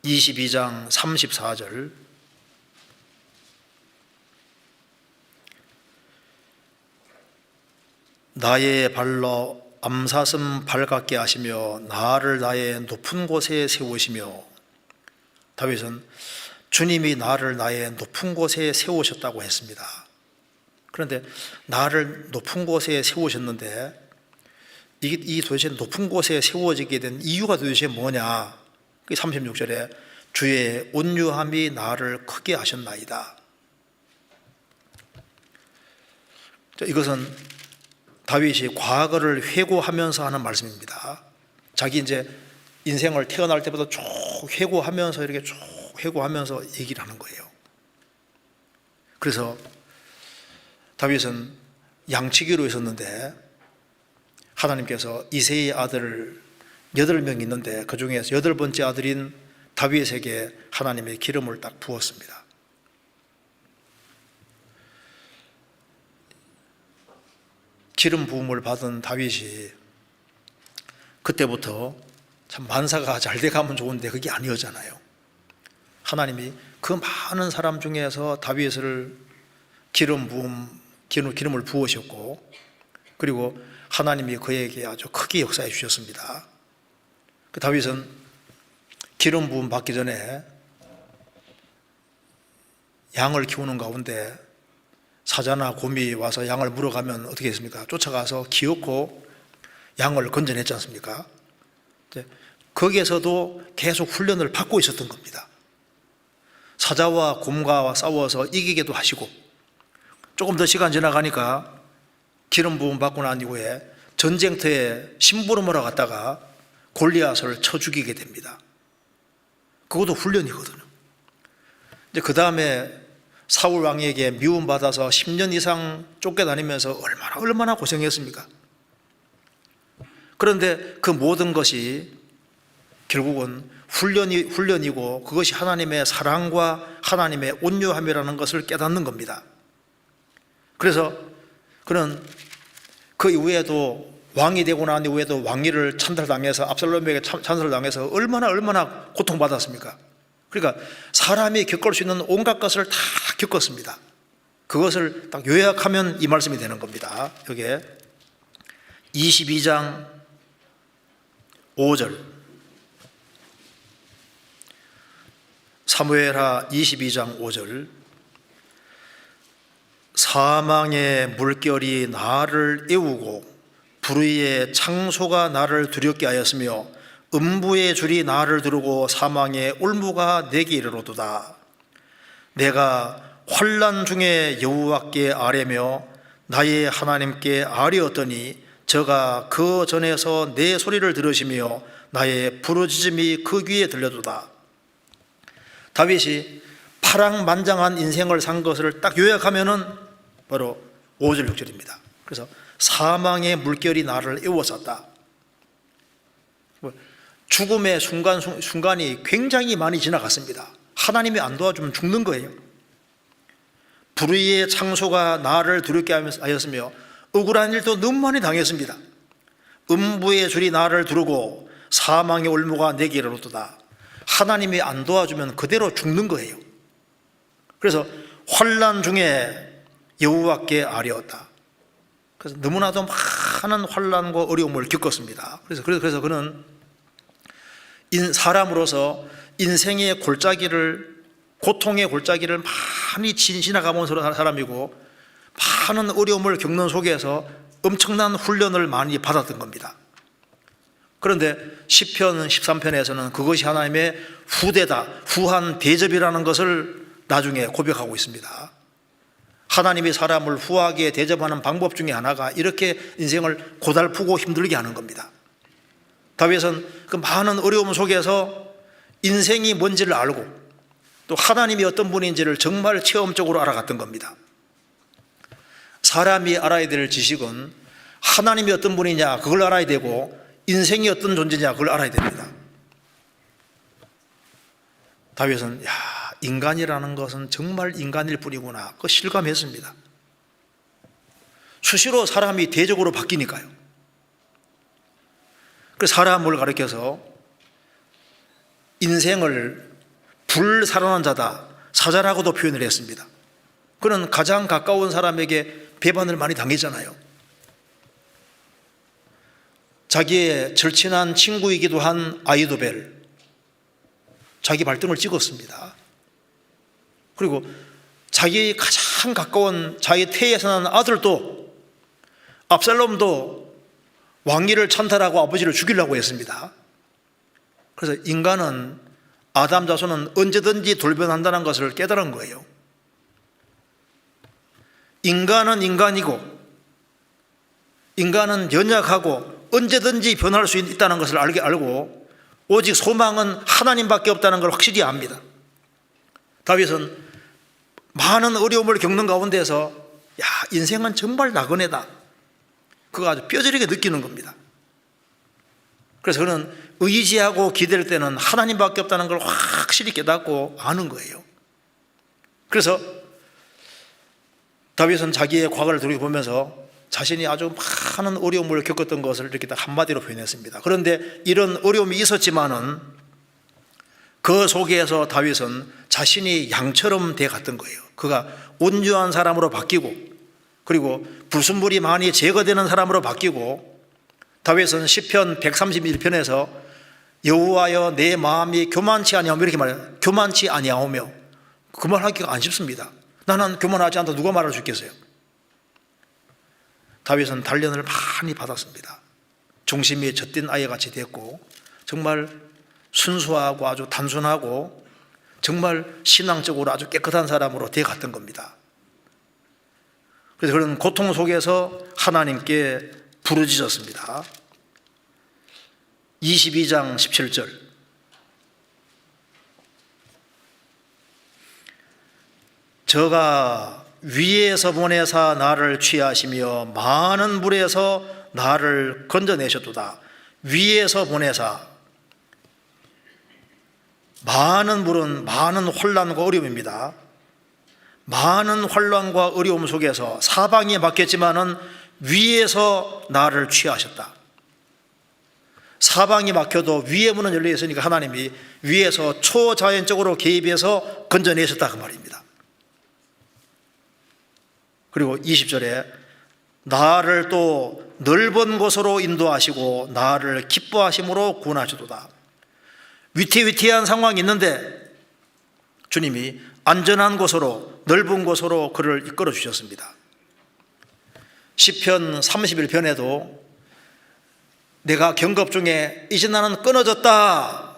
22장 34절. 나의 발로 암사슴 발같게 하시며 나를 나의 높은 곳에 세우시며, 다윗은 주님이 나를 나의 높은 곳에 세우셨다고 했습니다. 그런데 나를 높은 곳에 세우셨는데 이 도대체 높은 곳에 세워지게 된 이유가 도대체 뭐냐? 36절에 주의 온유함이 나를 크게 하셨나이다. 이것은 다윗이 과거를 회고하면서 하는 말씀입니다. 자기 이제 인생을 태어날 때부터 쭉 회고하면서 이렇게 쭉 회고하면서 얘기를 하는 거예요. 그래서 다윗은 양치기로 있었는데 하나님께서 이새의 아들 8명 있는데 그 중에서 8번째 아들인 다윗에게 하나님의 기름을 딱 부었습니다. 기름 부음을 받은 다윗이 그때부터 참 만사가 잘 돼가면 좋은데 그게 아니었잖아요. 하나님이 그 많은 사람 중에서 다윗을 기름을 부으셨고, 그리고 하나님이 그에게 아주 크게 역사해 주셨습니다. 그 다윗은 기름 부음 받기 전에 양을 키우는 가운데 사자나 곰이 와서 양을 물어가면 어떻게 했습니까? 쫓아가서 기어코 양을 건져냈지 않습니까? 거기에서도 계속 훈련을 받고 있었던 겁니다. 사자와 곰과 싸워서 이기게도 하시고, 조금 더 시간 지나가니까 기름 부음 받고 난 이후에 전쟁터에 심부름하러 갔다가 골리앗을 쳐 죽이게 됩니다. 그것도 훈련이거든요. 이제 그 다음에 사울 왕에게 미움받아서 10년 이상 쫓겨다니면서 얼마나 고생했습니까? 그런데 그 모든 것이 결국은 훈련이고 그것이 하나님의 사랑과 하나님의 온유함이라는 것을 깨닫는 겁니다. 그래서 그는 그 이후에도 왕이 되고 난 이후에도 왕위를 찬탈당해서 압살롬에게 찬탈당해서 얼마나 고통받았습니까? 그러니까 사람이 겪을 수 있는 온갖 것을 다 겪었습니다. 그것을 딱 요약하면 이 말씀이 되는 겁니다. 여기에 22장 5절, 사무엘하 22장 5절, 사망의 물결이 나를 애우고 불의의 창소가 나를 두렵게 하였으며 음부의 줄이 나를 두르고 사망의 올무가 내게 이르로도다. 내가 환난 중에 여호와께 아뢰며 나의 하나님께 아뢰었더니 저가 그 전에서 내 소리를 들으시며 나의 부르짖음이 그 귀에 들려도다. 다윗이 파랑만장한 인생을 산 것을 딱 요약하면은 바로 5절 6절입니다. 그래서 사망의 물결이 나를 애워쌌다. 죽음의 순간이 굉장히 많이 지나갔습니다. 하나님이 안 도와주면 죽는 거예요. 불의의 창소가 나를 두렵게 하였으며 억울한 일도 너무 많이 당했습니다. 음부의 줄이 나를 두르고 사망의 올무가 내게 이르로도다. 하나님이 안 도와주면 그대로 죽는 거예요. 그래서 환난 중에 여호와께 아뢰었다. 그래서 너무나도 많은 환난과 어려움을 겪었습니다. 그래서 그는 사람으로서 인생의 고통의 골짜기를 많이 지나가본 사람이고 많은 어려움을 겪는 속에서 엄청난 훈련을 많이 받았던 겁니다. 그런데 시편 13편에서는 그것이 하나님의 후한 대접이라는 것을 나중에 고백하고 있습니다. 하나님이 사람을 후하게 대접하는 방법 중에 하나가 이렇게 인생을 고달프고 힘들게 하는 겁니다. 다윗은 그 많은 어려움 속에서 인생이 뭔지를 알고 또 하나님이 어떤 분인지를 정말 체험적으로 알아갔던 겁니다. 사람이 알아야 될 지식은 하나님이 어떤 분이냐 그걸 알아야 되고 인생이 어떤 존재냐 그걸 알아야 됩니다. 다윗은 인간이라는 것은 정말 인간일 뿐이구나 그거 실감했습니다. 수시로 사람이 대적으로 바뀌니까요. 그래서 사람을 가리켜서 인생을 불살아난 자다, 사자라고도 표현을 했습니다. 그는 가장 가까운 사람에게 배반을 많이 당했잖아요. 자기의 절친한 친구이기도 한 아히도벨, 자기 발등을 찍었습니다. 그리고 자기 가장 가까운 자기 태에서 난 아들도 압살롬도 왕위를 찬탈하고 아버지를 죽이려고 했습니다. 그래서 인간은 아담 자손은 언제든지 돌변한다는 것을 깨달은 거예요. 인간은 인간이고 인간은 연약하고 언제든지 변할 수 있다는 것을 알고 오직 소망은 하나님밖에 없다는 걸 확실히 압니다. 다윗은 많은 어려움을 겪는 가운데서 야, 인생은 정말 나그네다. 그거 아주 뼈저리게 느끼는 겁니다. 그래서 그는 의지하고 기댈 때는 하나님밖에 없다는 걸 확실히 깨닫고 아는 거예요. 그래서 다윗은 자기의 과거를 돌이켜보면서 자신이 아주 많은 어려움을 겪었던 것을 이렇게 딱 한마디로 표현했습니다. 그런데 이런 어려움이 있었지만은 그 속에서 다윗은 자신이 양처럼 돼 갔던 거예요. 그가 온유한 사람으로 바뀌고, 그리고 불순물이 많이 제거되는 사람으로 바뀌고, 다윗은 시편 131편에서 여호와여 내 마음이 교만치 아니하며 이렇게 말해요. 교만치 아니하오며. 그 말하기가 안 쉽습니다. 나는 교만하지 않다 누가 말할 수 있겠어요? 다윗은 단련을 많이 받았습니다. 중심이 젖된 아이같이 됐고, 정말 순수하고 아주 단순하고 정말 신앙적으로 아주 깨끗한 사람으로 되어 갔던 겁니다. 그래서 그런 고통 속에서 하나님께 부르짖었습니다. 22장 17절. 저가 위에서 보내사 나를 취하시며 많은 물에서 나를 건져내셨도다. 위에서 보내사. 많은 물은 많은 혼란과 어려움입니다. 많은 혼란과 어려움 속에서 사방이 막혔지만은 위에서 나를 취하셨다. 사방이 막혀도 위에 문은 열려 있으니까 하나님이 위에서 초자연적으로 개입해서 건져내셨다 그 말입니다. 그리고 20절에 나를 또 넓은 곳으로 인도하시고 나를 기뻐하심으로 구원하시도다. 위태위태한 상황이 있는데 주님이 안전한 곳으로, 넓은 곳으로 그를 이끌어 주셨습니다. 시편 31편에도 내가 경급 중에 이제 나는 끊어졌다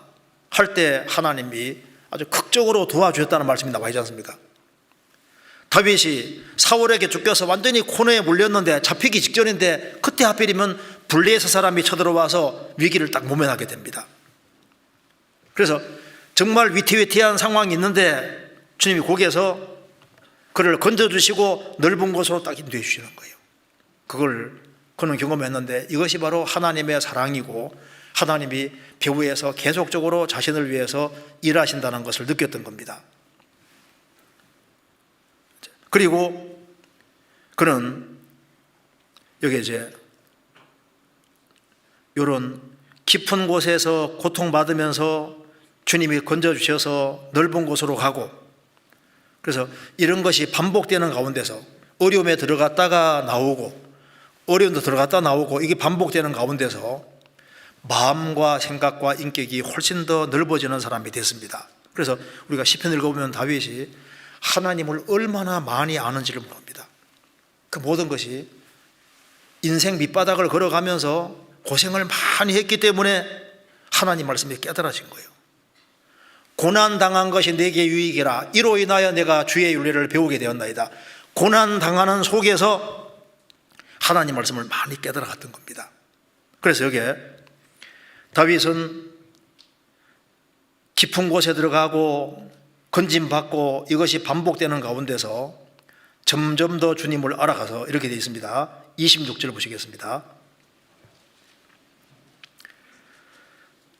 할 때 하나님이 아주 극적으로 도와주셨다는 말씀이 나와 있지 않습니까? 다윗이 사울에게 쫓겨서 완전히 코너에 몰렸는데 잡히기 직전인데 그때 하필이면 블레셋 사람이 쳐들어와서 위기를 딱 모면하게 됩니다. 그래서 정말 위태위태한 상황이 있는데 주님이 거기에서 그를 건져주시고 넓은 곳으로 딱 인도해 주시는 거예요. 그걸 그는 경험했는데 이것이 바로 하나님의 사랑이고 하나님이 배후에서 계속적으로 자신을 위해서 일하신다는 것을 느꼈던 겁니다. 그리고 그는 여기 이제 이런 깊은 곳에서 고통받으면서 주님이 건져주셔서 넓은 곳으로 가고, 그래서 이런 것이 반복되는 가운데서 어려움에 들어갔다가 나오고 어려움도 들어갔다 나오고 이게 반복되는 가운데서 마음과 생각과 인격이 훨씬 더 넓어지는 사람이 됐습니다. 그래서 우리가 시편 읽어보면 다윗이 하나님을 얼마나 많이 아는지를 모릅니다. 그 모든 것이 인생 밑바닥을 걸어가면서 고생을 많이 했기 때문에 하나님 말씀에 깨달아진 거예요. 고난당한 것이 내게 유익이라 이로 인하여 내가 주의 윤리를 배우게 되었나이다. 고난당하는 속에서 하나님 말씀을 많이 깨달아갔던 겁니다. 그래서 여기에 다윗은 깊은 곳에 들어가고 건짐받고 이것이 반복되는 가운데서 점점 더 주님을 알아가서 이렇게 되어 있습니다. 26절 보시겠습니다.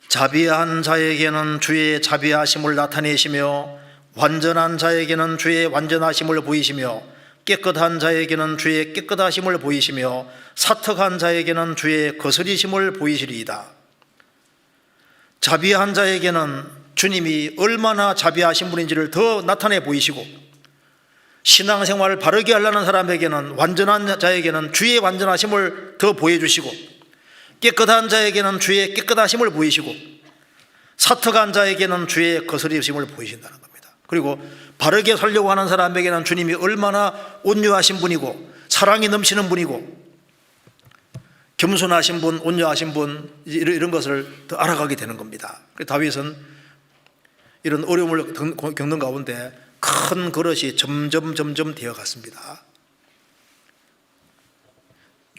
자비한 자에게는 주의 자비하심을 나타내시며 완전한 자에게는 주의 완전하심을 보이시며 깨끗한 자에게는 주의 깨끗하심을 보이시며 사특한 자에게는 주의 거스리심을 보이시리이다. 자비한 자에게는 주님이 얼마나 자비하신 분인지를 더 나타내 보이시고, 신앙생활을 바르게 하려는 사람에게는, 완전한 자에게는 주의 완전하심을 더 보여주시고, 깨끗한 자에게는 주의 깨끗하심을 보이시고, 사특한 자에게는 주의 거스리심을 보이신다는 겁니다. 그리고 바르게 살려고 하는 사람에게는 주님이 얼마나 온유하신 분이고 사랑이 넘치는 분이고 겸손하신 분, 온유하신 분, 이런 것을 더 알아가게 되는 겁니다. 다윗은 이런 어려움을 겪는 가운데 큰 그릇이 점점 되어갔습니다.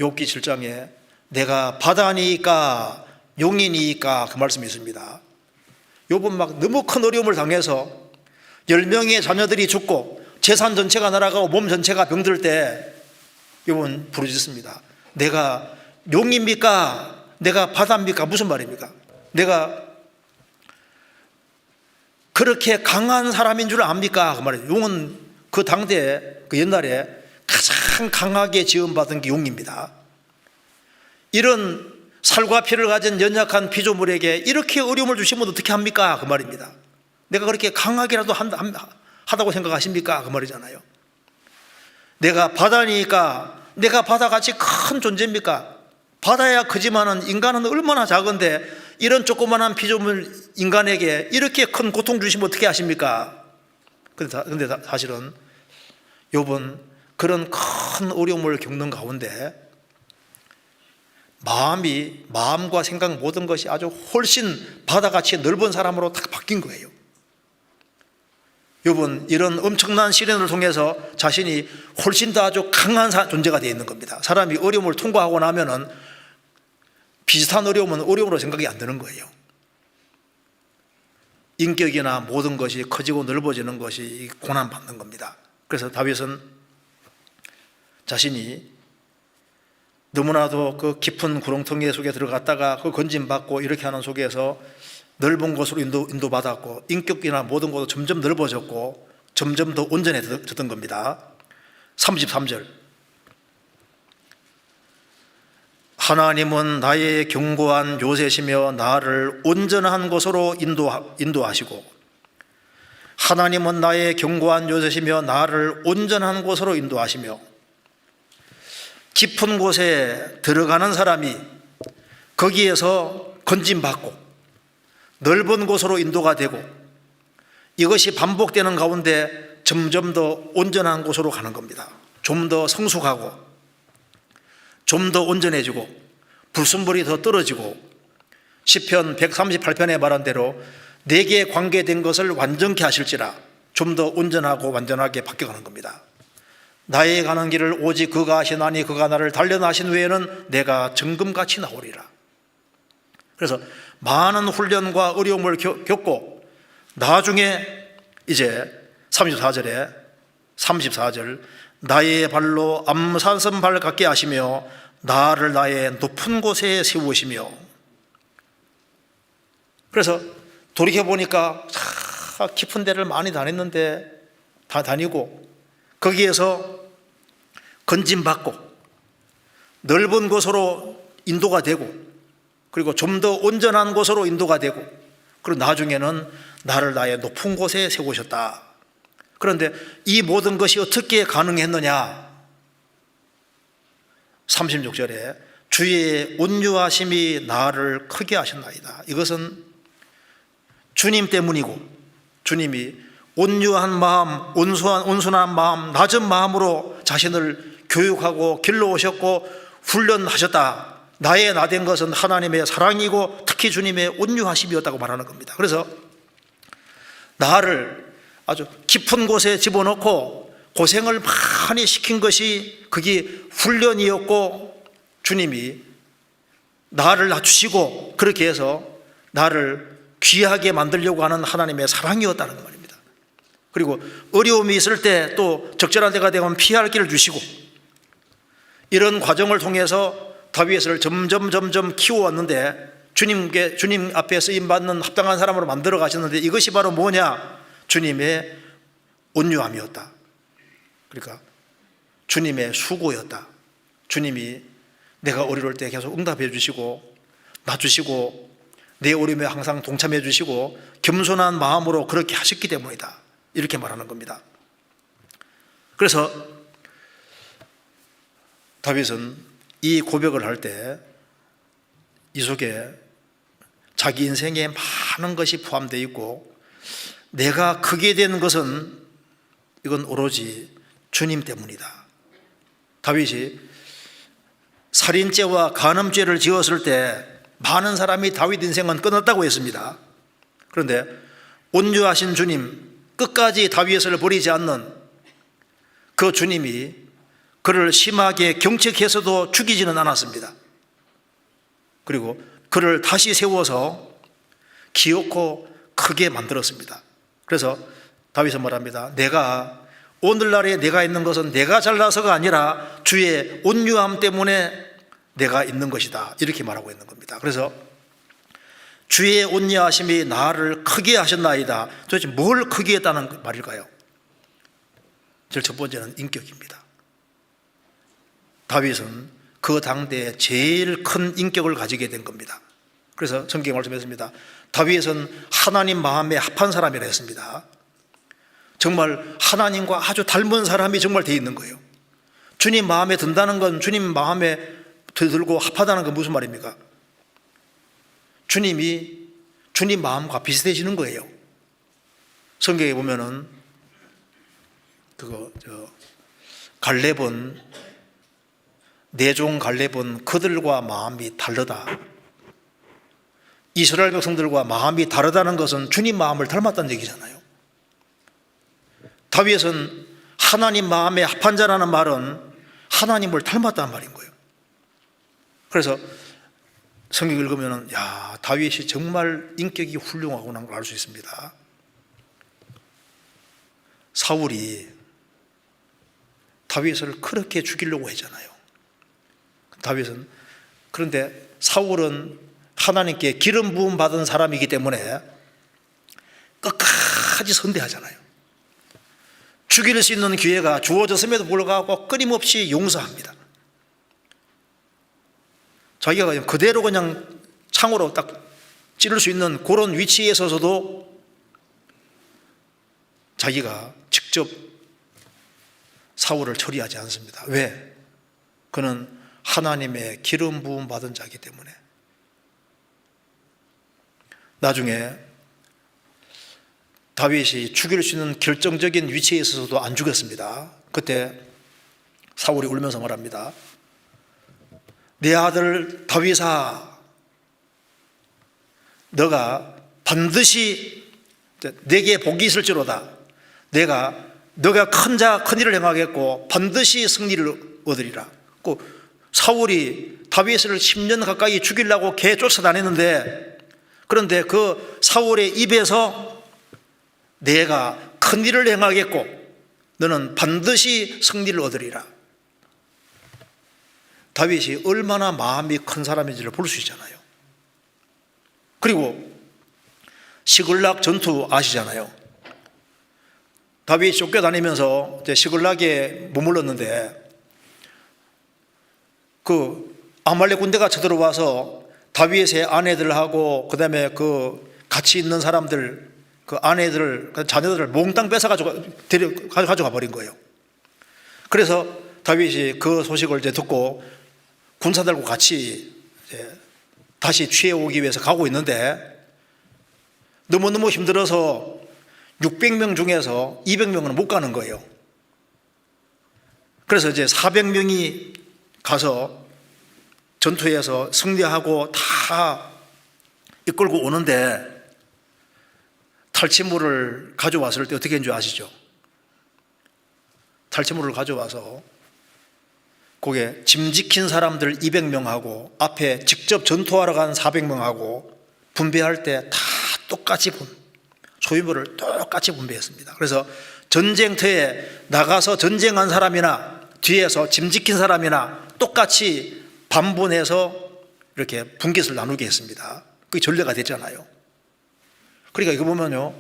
욥기 7장에 내가 바다니까 용이니까 그 말씀이 있습니다. 욥은 막 너무 큰 어려움을 당해서 10명의 자녀들이 죽고 재산 전체가 날아가고 몸 전체가 병들 때 욥은 부르짖습니다. 내가 용입니까? 내가 바다입니까? 무슨 말입니까? 내가 그렇게 강한 사람인 줄 압니까? 그 말이에요. 용은 그 당대, 그 옛날에 가장 강하게 지원받은 게 용입니다. 이런 살과 피를 가진 연약한 피조물에게 이렇게 어려움을 주시면 어떻게 합니까? 그 말입니다. 내가 그렇게 강하게라도 하다고 생각하십니까? 그 말이잖아요. 내가 바다니까 내가 바다같이 큰 존재입니까? 바다야 크지만은 인간은 얼마나 작은데 이런 조그만한 피조물 인간에게 이렇게 큰 고통 주시면 어떻게 하십니까? 근데 사실은 욥은 그런 큰 어려움을 겪는 가운데 마음과 생각 모든 것이 아주 훨씬 바다같이 넓은 사람으로 딱 바뀐 거예요. 욥은 이런 엄청난 시련을 통해서 자신이 훨씬 더 아주 강한 존재가 되어 있는 겁니다. 사람이 어려움을 통과하고 나면은 비슷한 어려움은 어려움으로 생각이 안 되는 거예요. 인격이나 모든 것이 커지고 넓어지는 것이 고난받는 겁니다. 그래서 다윗은 자신이 너무나도 그 깊은 구렁텅이 속에 들어갔다가 그 건짐받고 이렇게 하는 속에서 넓은 곳으로 인도받았고 인격이나 모든 것도 점점 넓어졌고 점점 더 온전해졌던 겁니다. 33절, 하나님은 나의 견고한 요새시며 나를 온전한 곳으로 인도하시고, 하나님은 나의 견고한 요새시며 나를 온전한 곳으로 인도하시며, 깊은 곳에 들어가는 사람이 거기에서 건짐받고 넓은 곳으로 인도가 되고 이것이 반복되는 가운데 점점 더 온전한 곳으로 가는 겁니다. 좀 더 성숙하고 좀 더 온전해지고 불순물이 더 떨어지고 시편 138편에 말한 대로 내게 관계된 것을 완전케 하실지라 좀 더 온전하고 완전하게 바뀌어가는 겁니다. 나의 가는 길을 오직 그가 하시나니 그가 나를 단련하신 후에는 내가 정금같이 나오리라. 그래서 많은 훈련과 어려움을 겪고 나중에 이제 34절 나의 발로 암사슴발 같게 하시며 나를 나의 높은 곳에 세우시며. 그래서 돌이켜보니까 깊은 데를 많이 다녔는데 다 다니고 거기에서 건짐받고 넓은 곳으로 인도가 되고 그리고 좀 더 온전한 곳으로 인도가 되고 그리고 나중에는 나를 나의 높은 곳에 세우셨다. 그런데 이 모든 것이 어떻게 가능했느냐? 36절에 주의 온유하심이 나를 크게 하셨나이다. 이것은 주님 때문이고 주님이 온유한 마음, 온순한 마음, 낮은 마음으로 자신을 교육하고 길러오셨고 훈련하셨다. 나의 나된 것은 하나님의 사랑이고 특히 주님의 온유하심이었다고 말하는 겁니다. 그래서 나를 아주 깊은 곳에 집어넣고 고생을 많이 시킨 것이 그게 훈련이었고 주님이 나를 낮추시고 그렇게 해서 나를 귀하게 만들려고 하는 하나님의 사랑이었다는 말입니다. 그리고 어려움이 있을 때 또 적절한 때가 되면 피할 길을 주시고 이런 과정을 통해서 다윗을 점점 키워왔는데 주님 앞에 쓰임받는 합당한 사람으로 만들어 가셨는데 이것이 바로 뭐냐? 주님의 온유함이었다. 그러니까 주님의 수고였다. 주님이 내가 어려울 때 계속 응답해 주시고 낮추시고 내 어려움에 항상 동참해 주시고 겸손한 마음으로 그렇게 하셨기 때문이다. 이렇게 말하는 겁니다. 그래서 다윗은 이 고백을 할 때 이 속에 자기 인생에 많은 것이 포함되어 있고 내가 크게 된 것은 이건 오로지 주님 때문이다. 다윗이 살인죄와 간음죄를 지었을 때 많은 사람이 다윗 인생은 끝났다고 했습니다. 그런데 온유하신 주님, 끝까지 다윗을 버리지 않는 그 주님이 그를 심하게 경책해서도 죽이지는 않았습니다. 그리고 그를 다시 세워서 기어코 크게 만들었습니다. 그래서 다윗은 말합니다. 내가 오늘날에 내가 있는 것은 내가 잘나서가 아니라 주의 온유함 때문에 내가 있는 것이다, 이렇게 말하고 있는 겁니다. 그래서 주의 온유하심이 나를 크게 하셨나이다. 도대체 뭘 크게 했다는 말일까요? 제일 첫 번째는 인격입니다. 다윗은 그 당대에 제일 큰 인격을 가지게 된 겁니다. 그래서 성경에 말씀했습니다. 다윗은 하나님 마음에 합한 사람이라 했습니다. 정말 하나님과 아주 닮은 사람이 정말 되어 있는 거예요. 주님 마음에 든다는 건, 주님 마음에 들고 합하다는 건 무슨 말입니까? 주님이 주님 마음과 비슷해지는 거예요. 성경에 보면은 갈렙은, 내종 갈렙은 그들과 마음이 다르다. 이스라엘 백성들과 마음이 다르다는 것은 주님 마음을 닮았다는 얘기잖아요. 다윗은 하나님 마음에 합한 자라는 말은 하나님을 닮았다는 말인 거예요. 그래서 성경 읽으면 야, 다윗이 정말 인격이 훌륭하구나 하는 걸 알 수 있습니다. 사울이 다윗을 그렇게 죽이려고 했잖아요. 다윗은, 그런데 사울은 하나님께 기름 부음 받은 사람이기 때문에 끝까지 선대하잖아요. 죽일 수 있는 기회가 주어졌음에도 불구하고 끊임없이 용서합니다. 자기가 그냥 그대로 그냥 창으로 딱 찌를 수 있는 그런 위치에 서서도 자기가 직접 사울을 처리하지 않습니다. 왜? 그는 하나님의 기름 부음 받은 자이기 때문에. 나중에 다윗이 죽일 수 있는 결정적인 위치에 있어서도 안 죽였습니다. 그때 사울이 울면서 말합니다. 내 아들 다윗아, 너가 반드시 내게 복이 있을지로다. 너가 큰 일을 행하겠고 반드시 승리를 얻으리라. 사울이 다윗을 10년 가까이 죽이려고 개 쫓아다녔는데, 그런데 그 사울의 입에서 내가 큰 일을 행하겠고 너는 반드시 승리를 얻으리라. 다윗이 얼마나 마음이 큰 사람인지를 볼 수 있잖아요. 그리고 시글락 전투 아시잖아요. 다윗이 쫓겨다니면서 시글락에 머물렀는데 그 아말렉 군대가 쳐들어와서 다윗의 아내들하고 그다음에 그 같이 있는 사람들, 그 아내들, 그 자녀들을 몽땅 뺏어가지고 가져가 버린 거예요. 그래서 다윗이 그 소식을 듣고 군사들과 같이 다시 취해오기 위해서 가고 있는데 너무너무 힘들어서 600명 중에서 200명은 못 가는 거예요. 그래서 이제 400명이 가서 전투에서 승리하고 다 이끌고 오는데 탈취물을 가져왔을 때 어떻게 했는지 아시죠? 탈취물을 가져와서 거기에 짐 지킨 사람들 200명하고 앞에 직접 전투하러 간 400명하고 분배할 때 다 똑같이 소유물을 똑같이 분배했습니다. 그래서 전쟁터에 나가서 전쟁한 사람이나 뒤에서 짐 지킨 사람이나 똑같이 반분해서 이렇게 분깃을 나누게 했습니다. 그게 전례가 됐잖아요. 그러니까 이거 보면요,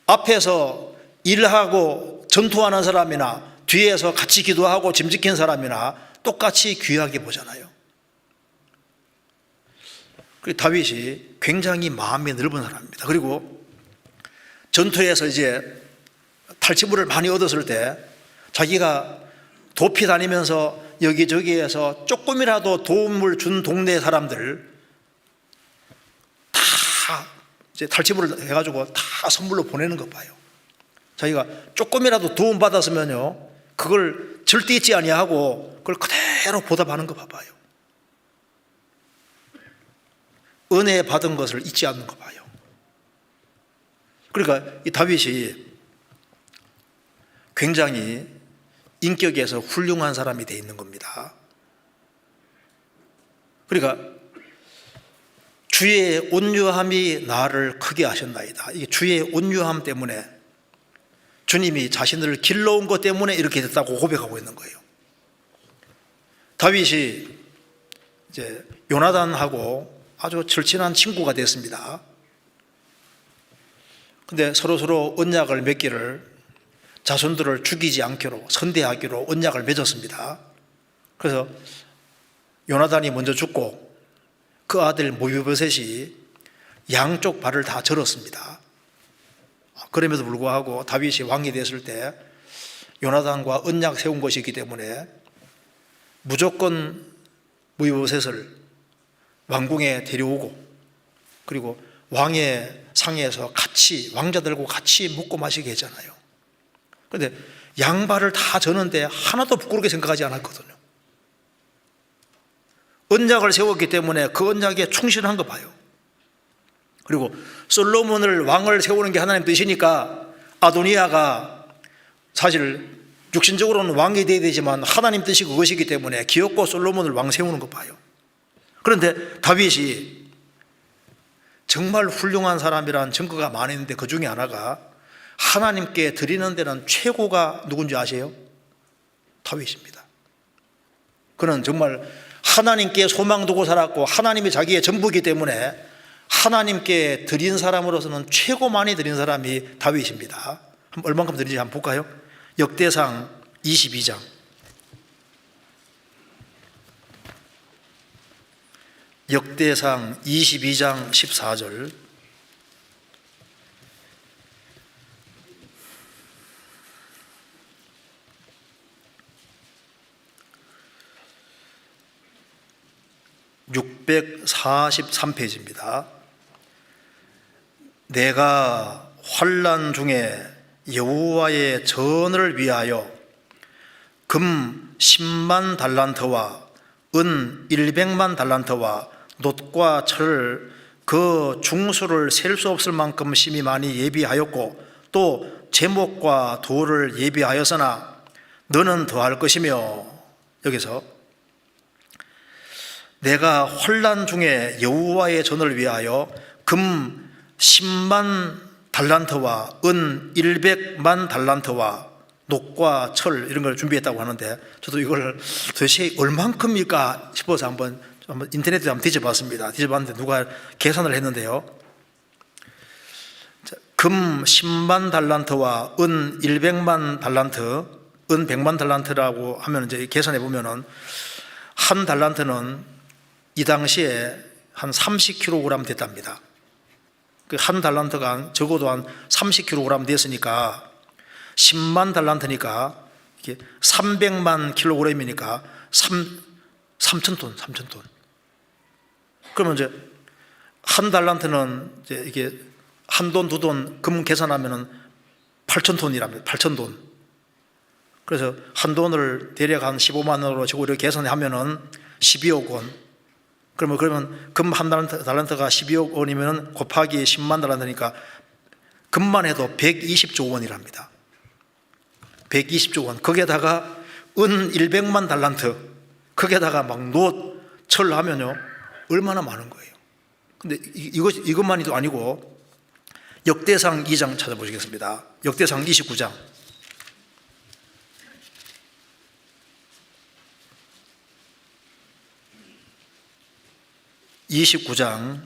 앞에서 일하고 전투하는 사람이나 뒤에서 같이 기도하고 짐 지킨 사람이나 똑같이 귀하게 보잖아요. 그리고 다윗이 굉장히 마음이 넓은 사람입니다. 그리고 전투에서 이제 탈취물을 많이 얻었을 때 자기가 도피 다니면서 여기저기에서 조금이라도 도움을 준 동네 사람들 다 이제 탈취물을 해가지고 다 선물로 보내는 거 봐요. 자기가 조금이라도 도움 받았으면요, 그걸 절대 잊지 아니하고 그걸 그대로 보답하는 거 봐봐요. 은혜 받은 것을 잊지 않는 거 봐요. 그러니까 이 다윗이 굉장히 인격에서 훌륭한 사람이 되어 있는 겁니다. 그러니까 주의 온유함이 나를 크게 하셨나이다. 이게 주의 온유함 때문에 주님이 자신을 길러온 것 때문에 이렇게 됐다고 고백하고 있는 거예요. 다윗이 이제 요나단하고 아주 절친한 친구가 됐습니다. 근데 서로 언약을 맺기를, 자손들을 죽이지 않기로, 선대하기로 언약을 맺었습니다. 그래서 요나단이 먼저 죽고 그 아들 모비보셋이 양쪽 발을 다 절었습니다. 그럼에도 불구하고 다윗이 왕이 됐을 때 요나단과 언약 세운 것이기 때문에 무조건 모비보셋을 왕궁에 데려오고, 그리고 왕의 상에서 같이, 왕자들과 같이 먹고 마시게 했잖아요. 그런데 양발을 다 저는데 하나도 부끄럽게 생각하지 않았거든요. 언약을 세웠기 때문에 그 언약에 충실한 거 봐요. 그리고 솔로몬을 왕을 세우는 게 하나님 뜻이니까 아도니아가 사실 육신적으로는 왕이 되어야 되지만 하나님 뜻이 그것이기 때문에 기어코 솔로몬을 왕 세우는 거 봐요. 그런데 다윗이 정말 훌륭한 사람이라는 증거가 많이 있는데 그 중에 하나가 하나님께 드리는 데는 최고가 누군지 아세요? 다윗입니다. 그는 정말 하나님께 소망 두고 살았고 하나님이 자기의 전부이기 때문에 하나님께 드린 사람으로서는 최고 많이 드린 사람이 다윗입니다. 얼만큼 드린지 한번 볼까요? 역대상 22장. 역대상 22장 14절. (643페이지입니다) 내가 환난 중에 여호와의 전을 위하여 금 10만 달란트와 은 100만 달란트와 놋과 철 그 중수를 셀 수 없을 만큼 심히 많이 예비하였고 또 제목과 돌을 예비하였으나 너는 더할 것이며, 여기서 내가 환난 중에 여호와의 전을 위하여 금 10만 달란트와 은 100만 달란트와 녹과 철 이런 걸 준비했다고 하는데, 저도 이걸 도대체 얼만큼일까 싶어서 한번 인터넷에 한번 뒤져봤습니다. 뒤져봤는데 누가 계산을 했는데요, 금 10만 달란트와 은 100만 달란트, 은 100만 달란트라고 하면 이제 계산해 보면은 한 달란트는 이 당시에 한 30kg 됐답니다. 한 달란트가 적어도 한 30kg 됐으니까 10만 달란트니까 이게 300만 kg이니까 3,000톤. 그러면 이제 한 달란트는 이제 이게 한 돈, 두 돈 금 계산하면은 8,000톤이랍니다. 8,000돈. 그래서 한 돈을 대략 한 15만 원으로 지고 이렇게 계산하면은 12억 원. 그러면 금 한 달란트가 12억 원이면 곱하기 10만 달란트니까 금만 해도 120조 원이랍니다. 120조 원. 거기에다가 은 100만 달란트, 거기에다가 막 놋, 철 하면요 얼마나 많은 거예요. 근데 이것만이도 아니고 역대상 2장 찾아보시겠습니다. 역대상 29장. (29장)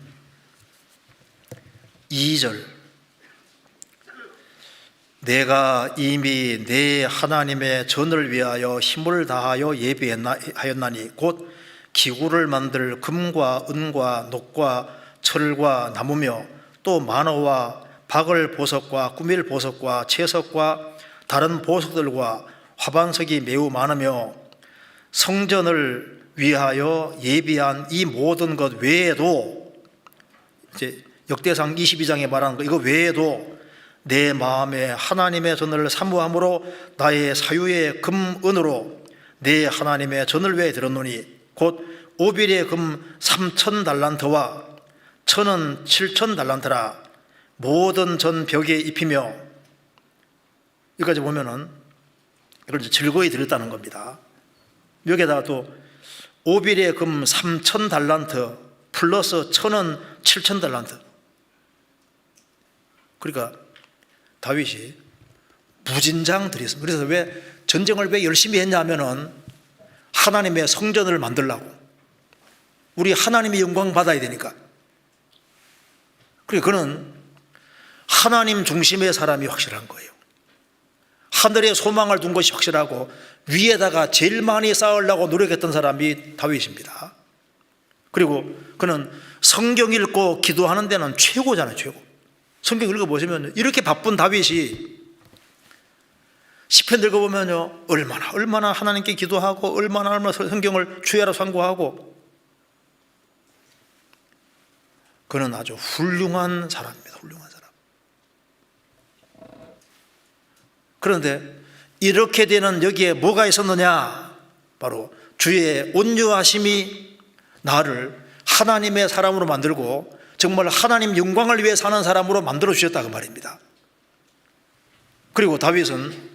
2절. 내가 이미 내 하나님의 전을 위하여 힘을 다하여 예비하였나니 곧 기구를 만들 금과 은과 녹과 철과 나무며 또 만호와 박을 보석과 꾸밀 보석과 채석과 다른 보석들과 화반석이 매우 많으며 성전을 위하여 예비한 이 모든 것 외에도, 이제 역대상 22장에 말하는 거, 이거 외에도 내 마음에 하나님의 전을 사모함으로 나의 사유의 금 은으로 내 하나님의 전을 위해 들었노니 곧 오빌의 금 3,000 달란트와 천은 7,000 달란트라 모든 전 벽에 입히며, 여기까지 보면은 이걸 즐거이 드렸다는 겁니다. 여기에다가 또 오빌의 금 3,000 달란트 플러스 천은 7,000 달란트. 그러니까 다윗이 무진장들이 있습니다. 그래서 왜 전쟁을 왜 열심히 했냐면은 하나님의 성전을 만들려고, 우리 하나님의 영광 받아야 되니까. 그리고 그는 하나님 중심의 사람이 확실한 거예요. 하늘에 소망을 둔 것이 확실하고 위에다가 제일 많이 쌓으려고 노력했던 사람이 다윗입니다. 그리고 그는 성경 읽고 기도하는 데는 최고잖아요. 최고. 성경 읽어보시면 이렇게 바쁜 다윗이 시편 읽어보면요, 얼마나 하나님께 기도하고 얼마나 성경을 주야로 상고하고, 그는 아주 훌륭한 사람입니다. 훌륭한 사람. 그런데 이렇게 되는 여기에 뭐가 있었느냐? 바로 주의 온유하심이 나를 하나님의 사람으로 만들고 정말 하나님 영광을 위해 사는 사람으로 만들어 주셨다 그 말입니다. 그리고 다윗은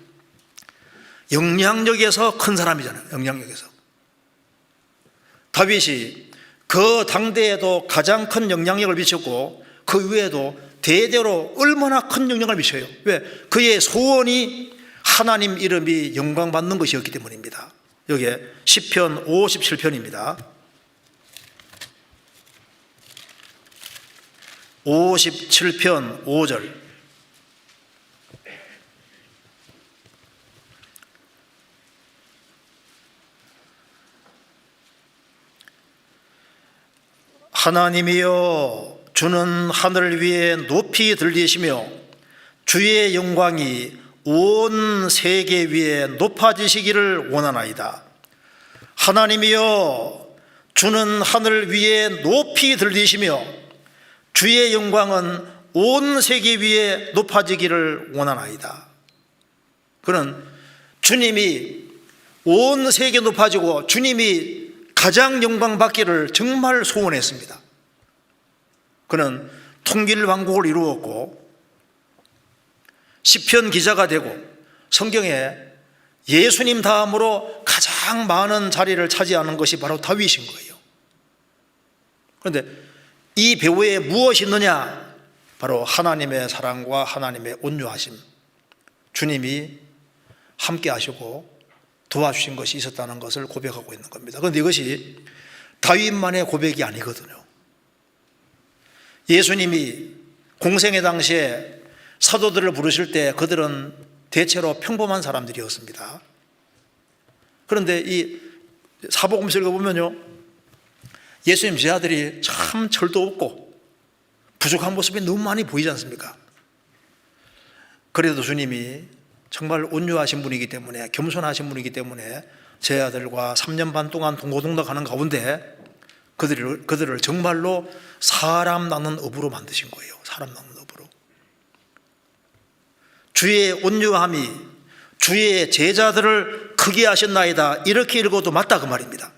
영향력에서 큰 사람이잖아요. 영향력에서. 다윗이 그 당대에도 가장 큰 영향력을 미쳤고 그 위에도 대대로 얼마나 큰 영향을 미쳐요. 왜? 그의 소원이 하나님 이름이 영광받는 것이었기 때문입니다. 여기에 시편 57편입니다. 57편 5절. 하나님이여, 주는 하늘 위에 높이 들리시며 주의 영광이 온 세계 위에 높아지시기를 원하나이다. 하나님이여, 주는 하늘 위에 높이 들리시며 주의 영광은 온 세계 위에 높아지기를 원하나이다. 그는 주님이 온 세계 높아지고 주님이 가장 영광 받기를 정말 소원했습니다. 그는 통일왕국을 이루었고 시편 기자가 되고 성경에 예수님 다음으로 가장 많은 자리를 차지하는 것이 바로 다윗인 거예요. 그런데 이 배후에 무엇이 있느냐? 바로 하나님의 사랑과 하나님의 온유하심, 주님이 함께 하시고 도와주신 것이 있었다는 것을 고백하고 있는 겁니다. 그런데 이것이 다윗만의 고백이 아니거든요. 예수님이 공생의 당시에 사도들을 부르실 때 그들은 대체로 평범한 사람들이었습니다. 그런데 이 사복음서 읽어보면요, 예수님 제자들이 참 철도 없고 부족한 모습이 너무 많이 보이지 않습니까? 그래도 주님이 정말 온유하신 분이기 때문에, 겸손하신 분이기 때문에 제자들과 3년 반 동안 동고동락하는 가운데 그들을 정말로 사람 낳는 업으로 만드신 거예요. 사람 낳는 업으로. 주의 온유함이 주의 제자들을 크게 하셨나이다, 이렇게 읽어도 맞다 그 말입니다.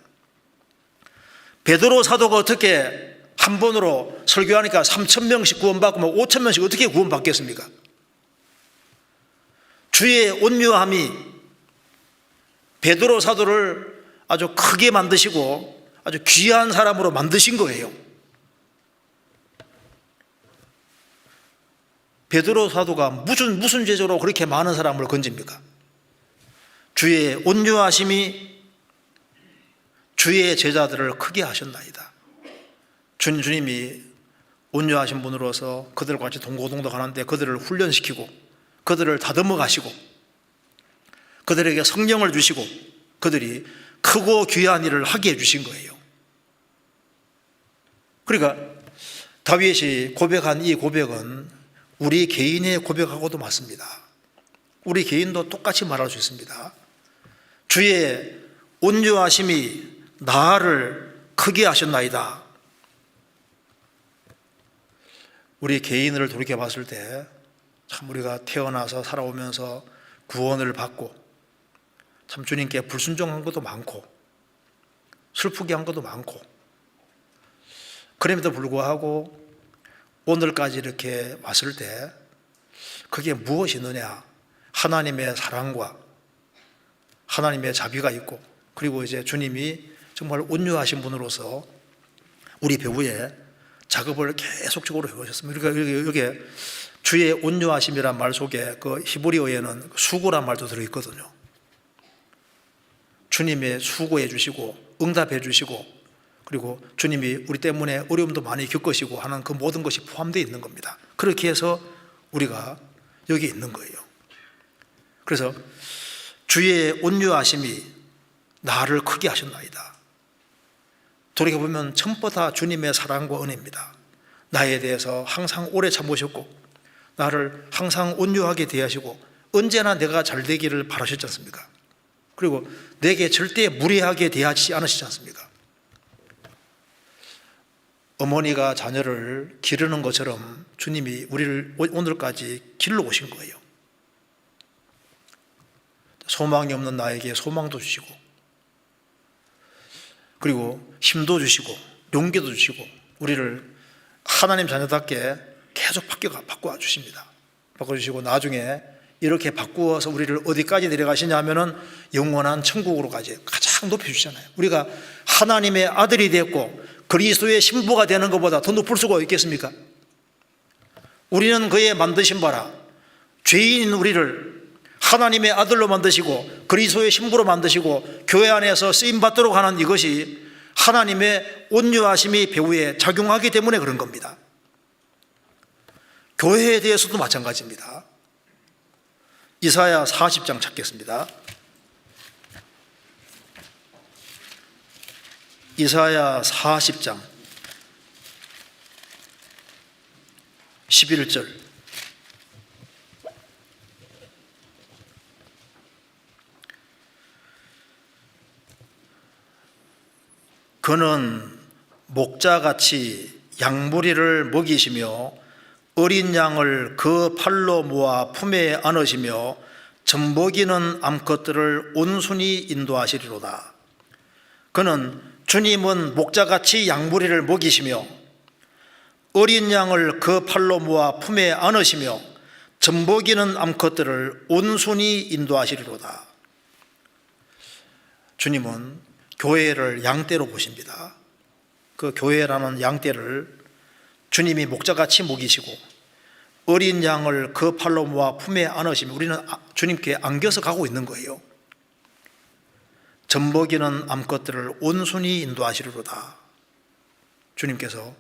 베드로 사도가 어떻게 한 번으로 설교하니까 3,000명씩 구원받고 5,000명씩 어떻게 구원받겠습니까? 주의 온유함이 베드로 사도를 아주 크게 만드시고 아주 귀한 사람으로 만드신 거예요. 베드로 사도가 무슨 죄로 그렇게 많은 사람을 건집니까? 주의 온유하심이 주의 제자들을 크게 하셨나이다. 주님이 온유하신 분으로서 그들과 같이 동고동락 하는데 그들을 훈련시키고 그들을 다듬어 가시고 그들에게 성령을 주시고 그들이 크고 귀한 일을 하게 해주신 거예요. 그러니까 다윗이 고백한 이 고백은 우리 개인의 고백하고도 맞습니다. 우리 개인도 똑같이 말할 수 있습니다. 주의 온유하심이 나를 크게 하셨나이다. 우리 개인을 돌이켜 봤을 때 참 우리가 태어나서 살아오면서 구원을 받고 참 주님께 불순종한 것도 많고 슬프게 한 것도 많고, 그럼에도 불구하고 오늘까지 이렇게 왔을 때 그게 무엇이 있느냐? 하나님의 사랑과 하나님의 자비가 있고, 그리고 이제 주님이 정말 온유하신 분으로서 우리 배후에 작업을 계속적으로 해오셨습니다. 그러니까 여기에 주의 온유하심이란 말 속에 그 히브리어에는 수고란 말도 들어있거든요. 주님의 수고해 주시고 응답해 주시고, 그리고 주님이 우리 때문에 어려움도 많이 겪으시고 하는 그 모든 것이 포함되어 있는 겁니다. 그렇게 해서 우리가 여기 있는 거예요. 그래서 주의 온유하심이 나를 크게 하셨나이다. 돌이켜보면 전부 다 주님의 사랑과 은혜입니다. 나에 대해서 항상 오래 참으셨고 나를 항상 온유하게 대하시고 언제나 내가 잘 되기를 바라셨지 않습니까? 그리고 내게 절대 무례하게 대하지 않으시지 않습니까? 어머니가 자녀를 기르는 것처럼 주님이 우리를 오늘까지 길러 오신 거예요. 소망이 없는 나에게 소망도 주시고, 그리고 힘도 주시고 용기도 주시고 우리를 하나님 자녀답게 계속 바꿔 주십니다. 바꿔주시고 나중에 이렇게 바꾸어서 우리를 어디까지 데려가시냐 하면은 영원한 천국으로까지 가장 높여주시잖아요. 우리가 하나님의 아들이 됐고 그리스도의 신부가 되는 것보다 더 높을 수가 있겠습니까? 우리는 그의 만드신 바라 죄인인 우리를 하나님의 아들로 만드시고 그리스도의 신부로 만드시고 교회 안에서 쓰임받도록 하는 이것이 하나님의 온유하심이 배후에 작용하기 때문에 그런 겁니다. 교회에 대해서도 마찬가지입니다. 이사야 40장 찾겠습니다. 이사야 40장 11절. 그는 목자같이 양무리를 먹이시며 어린 양을 그 팔로 모아 품에 안으시며 젖먹이는 암컷들을 온순히 인도하시리로다. 그는 주님은 목자같이 양무리를 먹이시며 어린 양을 그 팔로 모아 품에 안으시며 젖먹이는 암컷들을 온순히 인도하시리로다. 주님은 교회를 양떼로 보십니다. 그 교회라는 양떼를 주님이 목자같이 먹이시고 어린 양을 그 팔로 모아 품에 안으시면 우리는 주님께 안겨서 가고 있는 거예요. 젖먹이는 암컷들을 온순히 인도하시리로다. 주님께서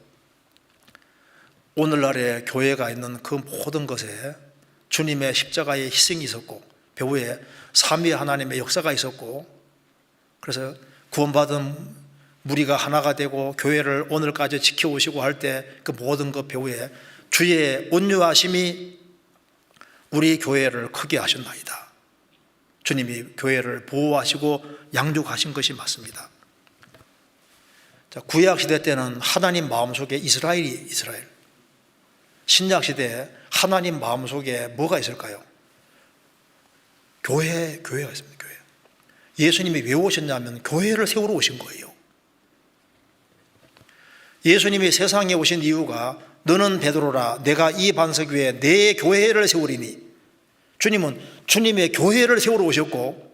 오늘날의 교회가 있는 그 모든 것에 주님의 십자가의 희생이 있었고 배후에 삼위 하나님의 역사가 있었고, 그래서 구원받은 무리가 하나가 되고 교회를 오늘까지 지켜오시고 할 때 그 모든 것 배후에 주의 온유하심이 우리 교회를 크게 하셨나이다. 주님이 교회를 보호하시고 양육하신 것이 맞습니다. 자, 구약시대 때는 하나님 마음속에 이스라엘. 신약시대에 하나님 마음속에 뭐가 있을까요? 교회가 있습니다. 교회. 예수님이 왜 오셨냐면 교회를 세우러 오신 거예요. 예수님이 세상에 오신 이유가 너는 베드로라 내가 이 반석 위에 내 교회를 세우리니, 주님은 주님의 교회를 세우러 오셨고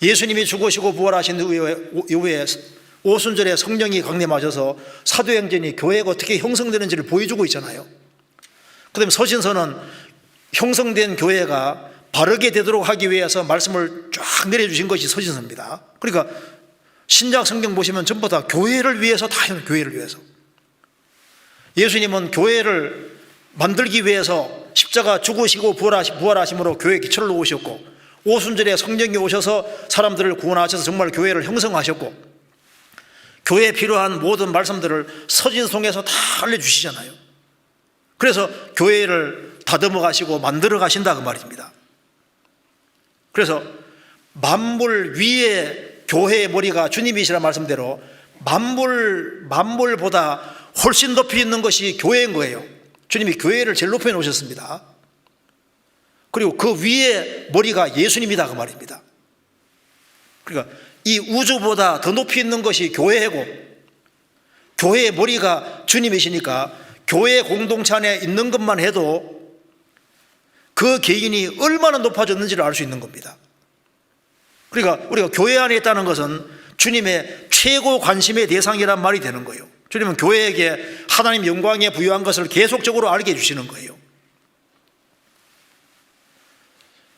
예수님이 죽으시고 부활하신 이후에 오순절에 성령이 강림하셔서 사도행전이 교회가 어떻게 형성되는지를 보여주고 있잖아요. 그 다음에 서신서는 형성된 교회가 바르게 되도록 하기 위해서 말씀을 쫙 내려주신 것이 서신서입니다. 그러니까 신약 성경 보시면 전부 다 교회를 위해서 다 해요. 교회를 위해서. 예수님은 교회를 만들기 위해서 십자가 죽으시고 부활하심으로 교회 기초를 놓으셨고 오순절에 성령이 오셔서 사람들을 구원하셔서 정말 교회를 형성하셨고 교회에 필요한 모든 말씀들을 서신송에서 다 알려주시잖아요. 그래서 교회를 다듬어 가시고 만들어 가신다 그 말입니다. 그래서 만물 위에 교회의 머리가 주님이시란 말씀대로 만물보다 훨씬 높이 있는 것이 교회인 거예요. 주님이 교회를 제일 높여 놓으셨습니다. 그리고 그 위에 머리가 예수님이다 그 말입니다. 그러니까 이 우주보다 더 높이 있는 것이 교회고 교회의 머리가 주님이시니까 교회 공동체 안에 있는 것만 해도 그 개인이 얼마나 높아졌는지를 알 수 있는 겁니다. 그러니까 우리가 교회 안에 있다는 것은 주님의 최고 관심의 대상이란 말이 되는 거예요. 주님은 교회에게 하나님 영광에 부여한 것을 계속적으로 알게 해주시는 거예요.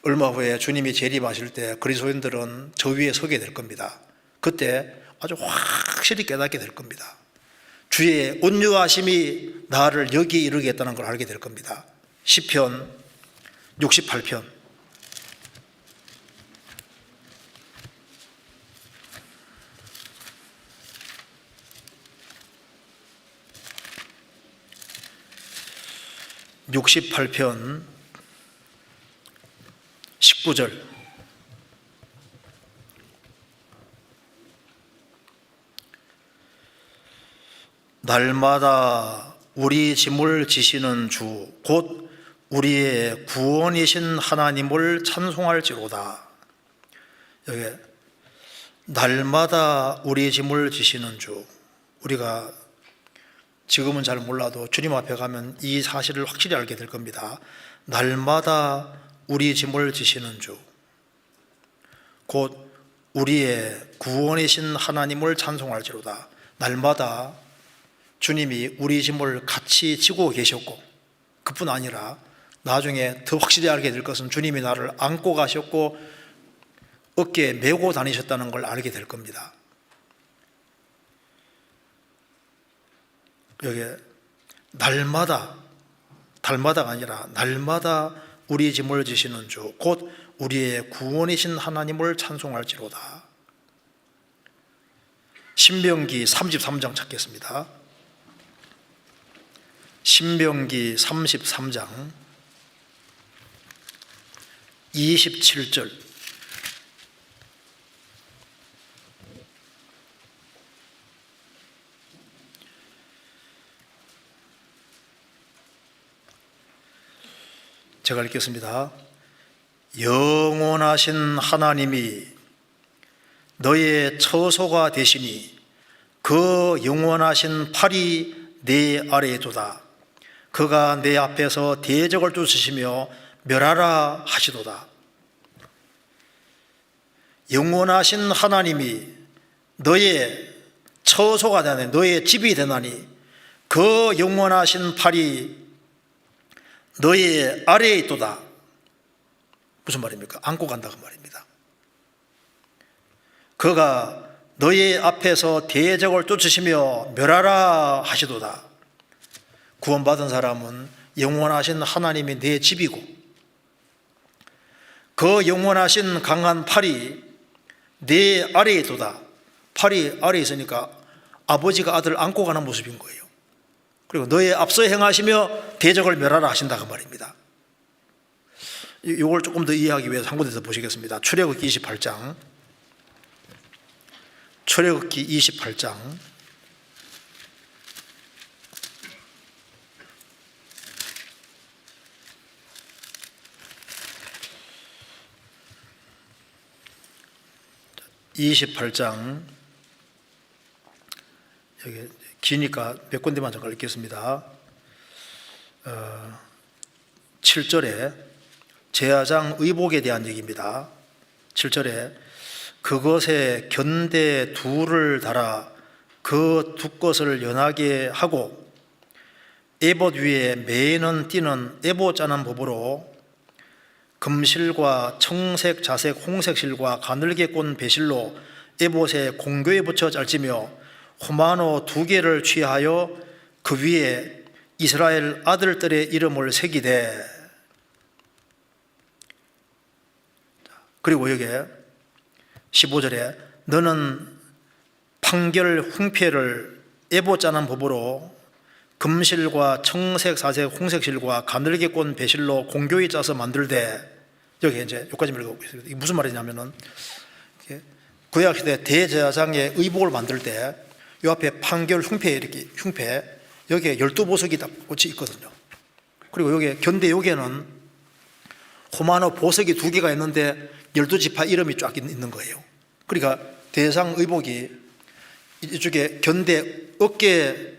얼마 후에 주님이 재림하실 때 그리스도인들은 저 위에 서게 될 겁니다. 그때 아주 확실히 깨닫게 될 겁니다. 주의 온유하심이 나를 여기 이르게 했다는 걸 알게 될 겁니다. 시편 68편 19절 날마다 우리 짐을 지시는 주 곧 우리의 구원이신 하나님을 찬송할지로다. 여기 날마다 우리 짐을 지시는 주, 우리가 지금은 잘 몰라도 주님 앞에 가면 이 사실을 확실히 알게 될 겁니다. 날마다 우리 짐을 지시는 주, 곧 우리의 구원이신 하나님을 찬송할지로다. 날마다 주님이 우리 짐을 같이 지고 계셨고, 그뿐 아니라 나중에 더 확실히 알게 될 것은 주님이 나를 안고 가셨고 어깨에 메고 다니셨다는 걸 알게 될 겁니다. 여기 날마다, 달마다가 아니라 날마다 우리 짐을 지시는 주 곧 우리의 구원이신 하나님을 찬송할지로다. 신명기 33장 찾겠습니다. 신명기 33장 27절 제가 읽겠습니다. 영원하신 하나님이 너의 처소가 되시니 그 영원하신 팔이 내 아래에 두다. 그가 내 앞에서 대적을 쫓으시며 멸하라 하시도다. 영원하신 하나님이 너의 처소가 되나니, 너의 집이 되나니 그 영원하신 팔이 너의 아래에 있도다. 무슨 말입니까? 안고 간다고 말입니다. 그가 너의 앞에서 대적을 쫓으시며 멸하라 하시도다. 구원받은 사람은 영원하신 하나님이 내 집이고 그 영원하신 강한 팔이 내 아래에 있도다. 팔이 아래에 있으니까 아버지가 아들을 안고 가는 모습인 거예요. 그리고 너의 앞서 행하시며 대적을 멸하라 하신다고 말입니다. 이걸 조금 더 이해하기 위해서 한 군데 더 보시겠습니다. 출애굽기 28장 28장 여기 기니까 몇 군데만 잠깐 읽겠습니다. 7절에 제사장 의복에 대한 얘기입니다. 7절에 그것에 견대 둘을 달아 그 두 것을 연하게 하고 에봇 위에 매는 띠는 에봇 짜는 법으로 금실과 청색, 자색, 홍색 실과 가늘게 꼰 배실로 에봇에 공교에 붙여 짤지며 호마노 2개를 취하여 그 위에 이스라엘 아들들의 이름을 새기되. 그리고 여기에 15절에 너는 판결 흉패를 에봇 짜는 법으로 금실과 청색, 사색, 홍색 실과 가늘게 꼰 배실로 공교히 짜서 만들되. 여기 이제 여기까지 읽고 있습니다. 이게 무슨 말이냐면은 구약시대 대제사장의 의복을 만들 때 이 앞에 판결 흉패, 이렇게 흉패 여기에 12보석이 다 꽂혀 있거든요. 그리고 여기 견대 여기에는 호마노 보석이 2개가 있는데 12지파 이름이 쫙 있는 거예요. 그러니까 대제사장 의복이 이쪽에 견대 어깨에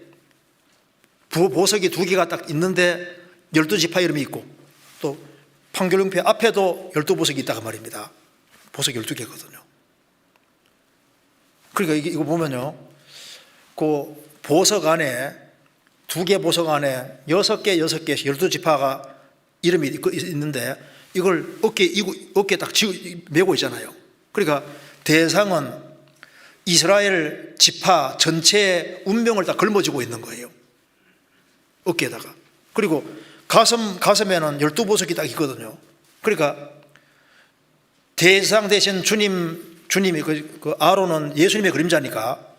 보석이 2개가 딱 있는데 12지파 이름이 있고 또 판결흉패 앞에도 12보석이 있다가 말입니다. 보석이 12개거든요. 그러니까 이거 보면요, 그 보석 안에, 2개 보석 안에 6개, 6개씩 12지파가 이름이 있는데 이걸 어깨에 딱 메고 있잖아요. 그러니까 대상은 이스라엘 지파 전체의 운명을 다 걸머쥐고 있는 거예요. 어깨에다가. 그리고 가슴에는 12보석이 딱 있거든요. 그러니까 대상 대신 주님이 그 아론은 예수님의 그림자니까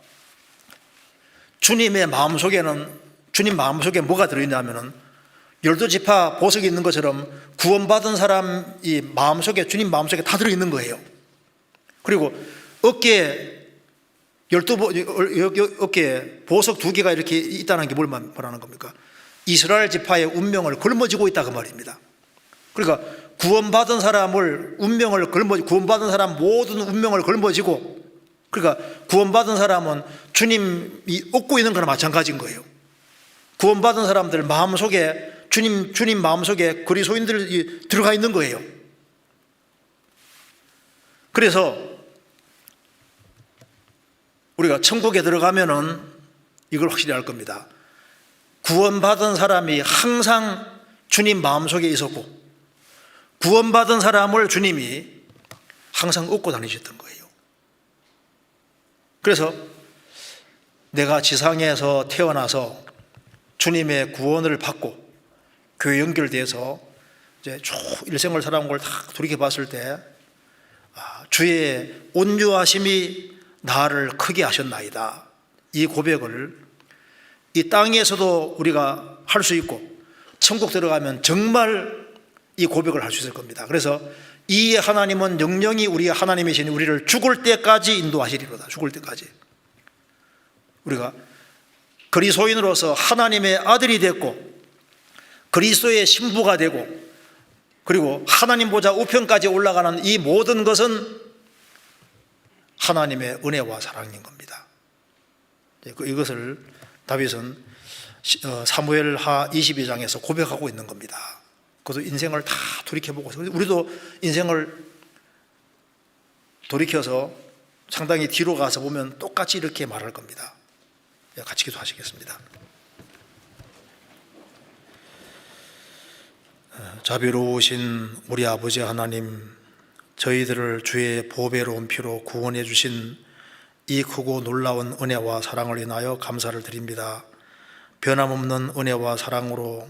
주님 마음속에 뭐가 들어있냐면은 12지파 보석이 있는 것처럼 구원받은 사람이 주님 마음속에 다 들어있는 거예요. 그리고 어깨에 보석 2개가 이렇게 있다는 게 뭘 말하는 겁니까? 이스라엘 지파의 운명을 걸머쥐고 있다 그 말입니다. 그러니까 구원받은 사람 모든 운명을 걸머쥐고, 그러니까 구원받은 사람은 주님이 얻고 있는 거나 마찬가지인 거예요. 구원받은 사람들 마음속에 주님 마음속에 그리스도인들이 들어가 있는 거예요. 그래서 우리가 천국에 들어가면은 이걸 확실히 알 겁니다. 구원받은 사람이 항상 주님 마음속에 있었고, 구원받은 사람을 주님이 항상 얻고 다니셨던 거예요. 그래서 내가 지상에서 태어나서 주님의 구원을 받고 교회 연결돼서 이제 쭉 일생을 살아온 걸 다 돌이켜 봤을 때, 주의 온유하심이 나를 크게 하셨나이다. 이 고백을 이 땅에서도 우리가 할 수 있고 천국 들어가면 정말 이 고백을 할 수 있을 겁니다. 그래서 이 하나님은 영영이 우리의 하나님이시니 우리를 죽을 때까지 인도하시리로다. 죽을 때까지. 우리가 그리스도인으로서 하나님의 아들이 됐고 그리스도의 신부가 되고 그리고 하나님 보좌 우편까지 올라가는 이 모든 것은 하나님의 은혜와 사랑인 겁니다. 이것을 다윗은 사무엘하 22장에서 고백하고 있는 겁니다. 그것도 인생을 다 돌이켜보고, 우리도 인생을 돌이켜서 상당히 뒤로 가서 보면 똑같이 이렇게 말할 겁니다. 같이 기도하시겠습니다. 자비로우신 우리 아버지 하나님, 저희들을 주의 보배로운 피로 구원해 주신 이 크고 놀라운 은혜와 사랑을 인하여 감사를 드립니다. 변함없는 은혜와 사랑으로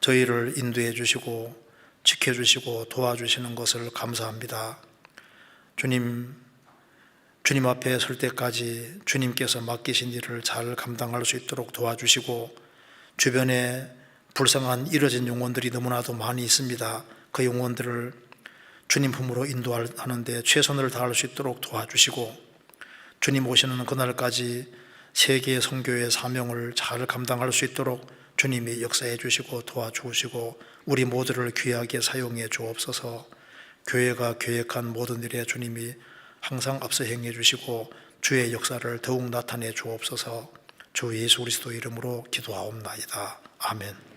저희를 인도해 주시고 지켜주시고 도와주시는 것을 감사합니다. 주님 앞에 설 때까지 주님께서 맡기신 일을 잘 감당할 수 있도록 도와주시고, 주변에 불쌍한 이뤄진 영혼들이 너무나도 많이 있습니다. 그 영혼들을 주님 품으로 인도하는데 최선을 다할 수 있도록 도와주시고, 주님 오시는 그날까지 세계 선교의 사명을 잘 감당할 수 있도록 주님이 역사해 주시고 도와주시고 우리 모두를 귀하게 사용해 주옵소서. 교회가 계획한 모든 일에 주님이 항상 앞서 행해 주시고 주의 역사를 더욱 나타내 주옵소서. 주 예수 그리스도 이름으로 기도하옵나이다. 아멘.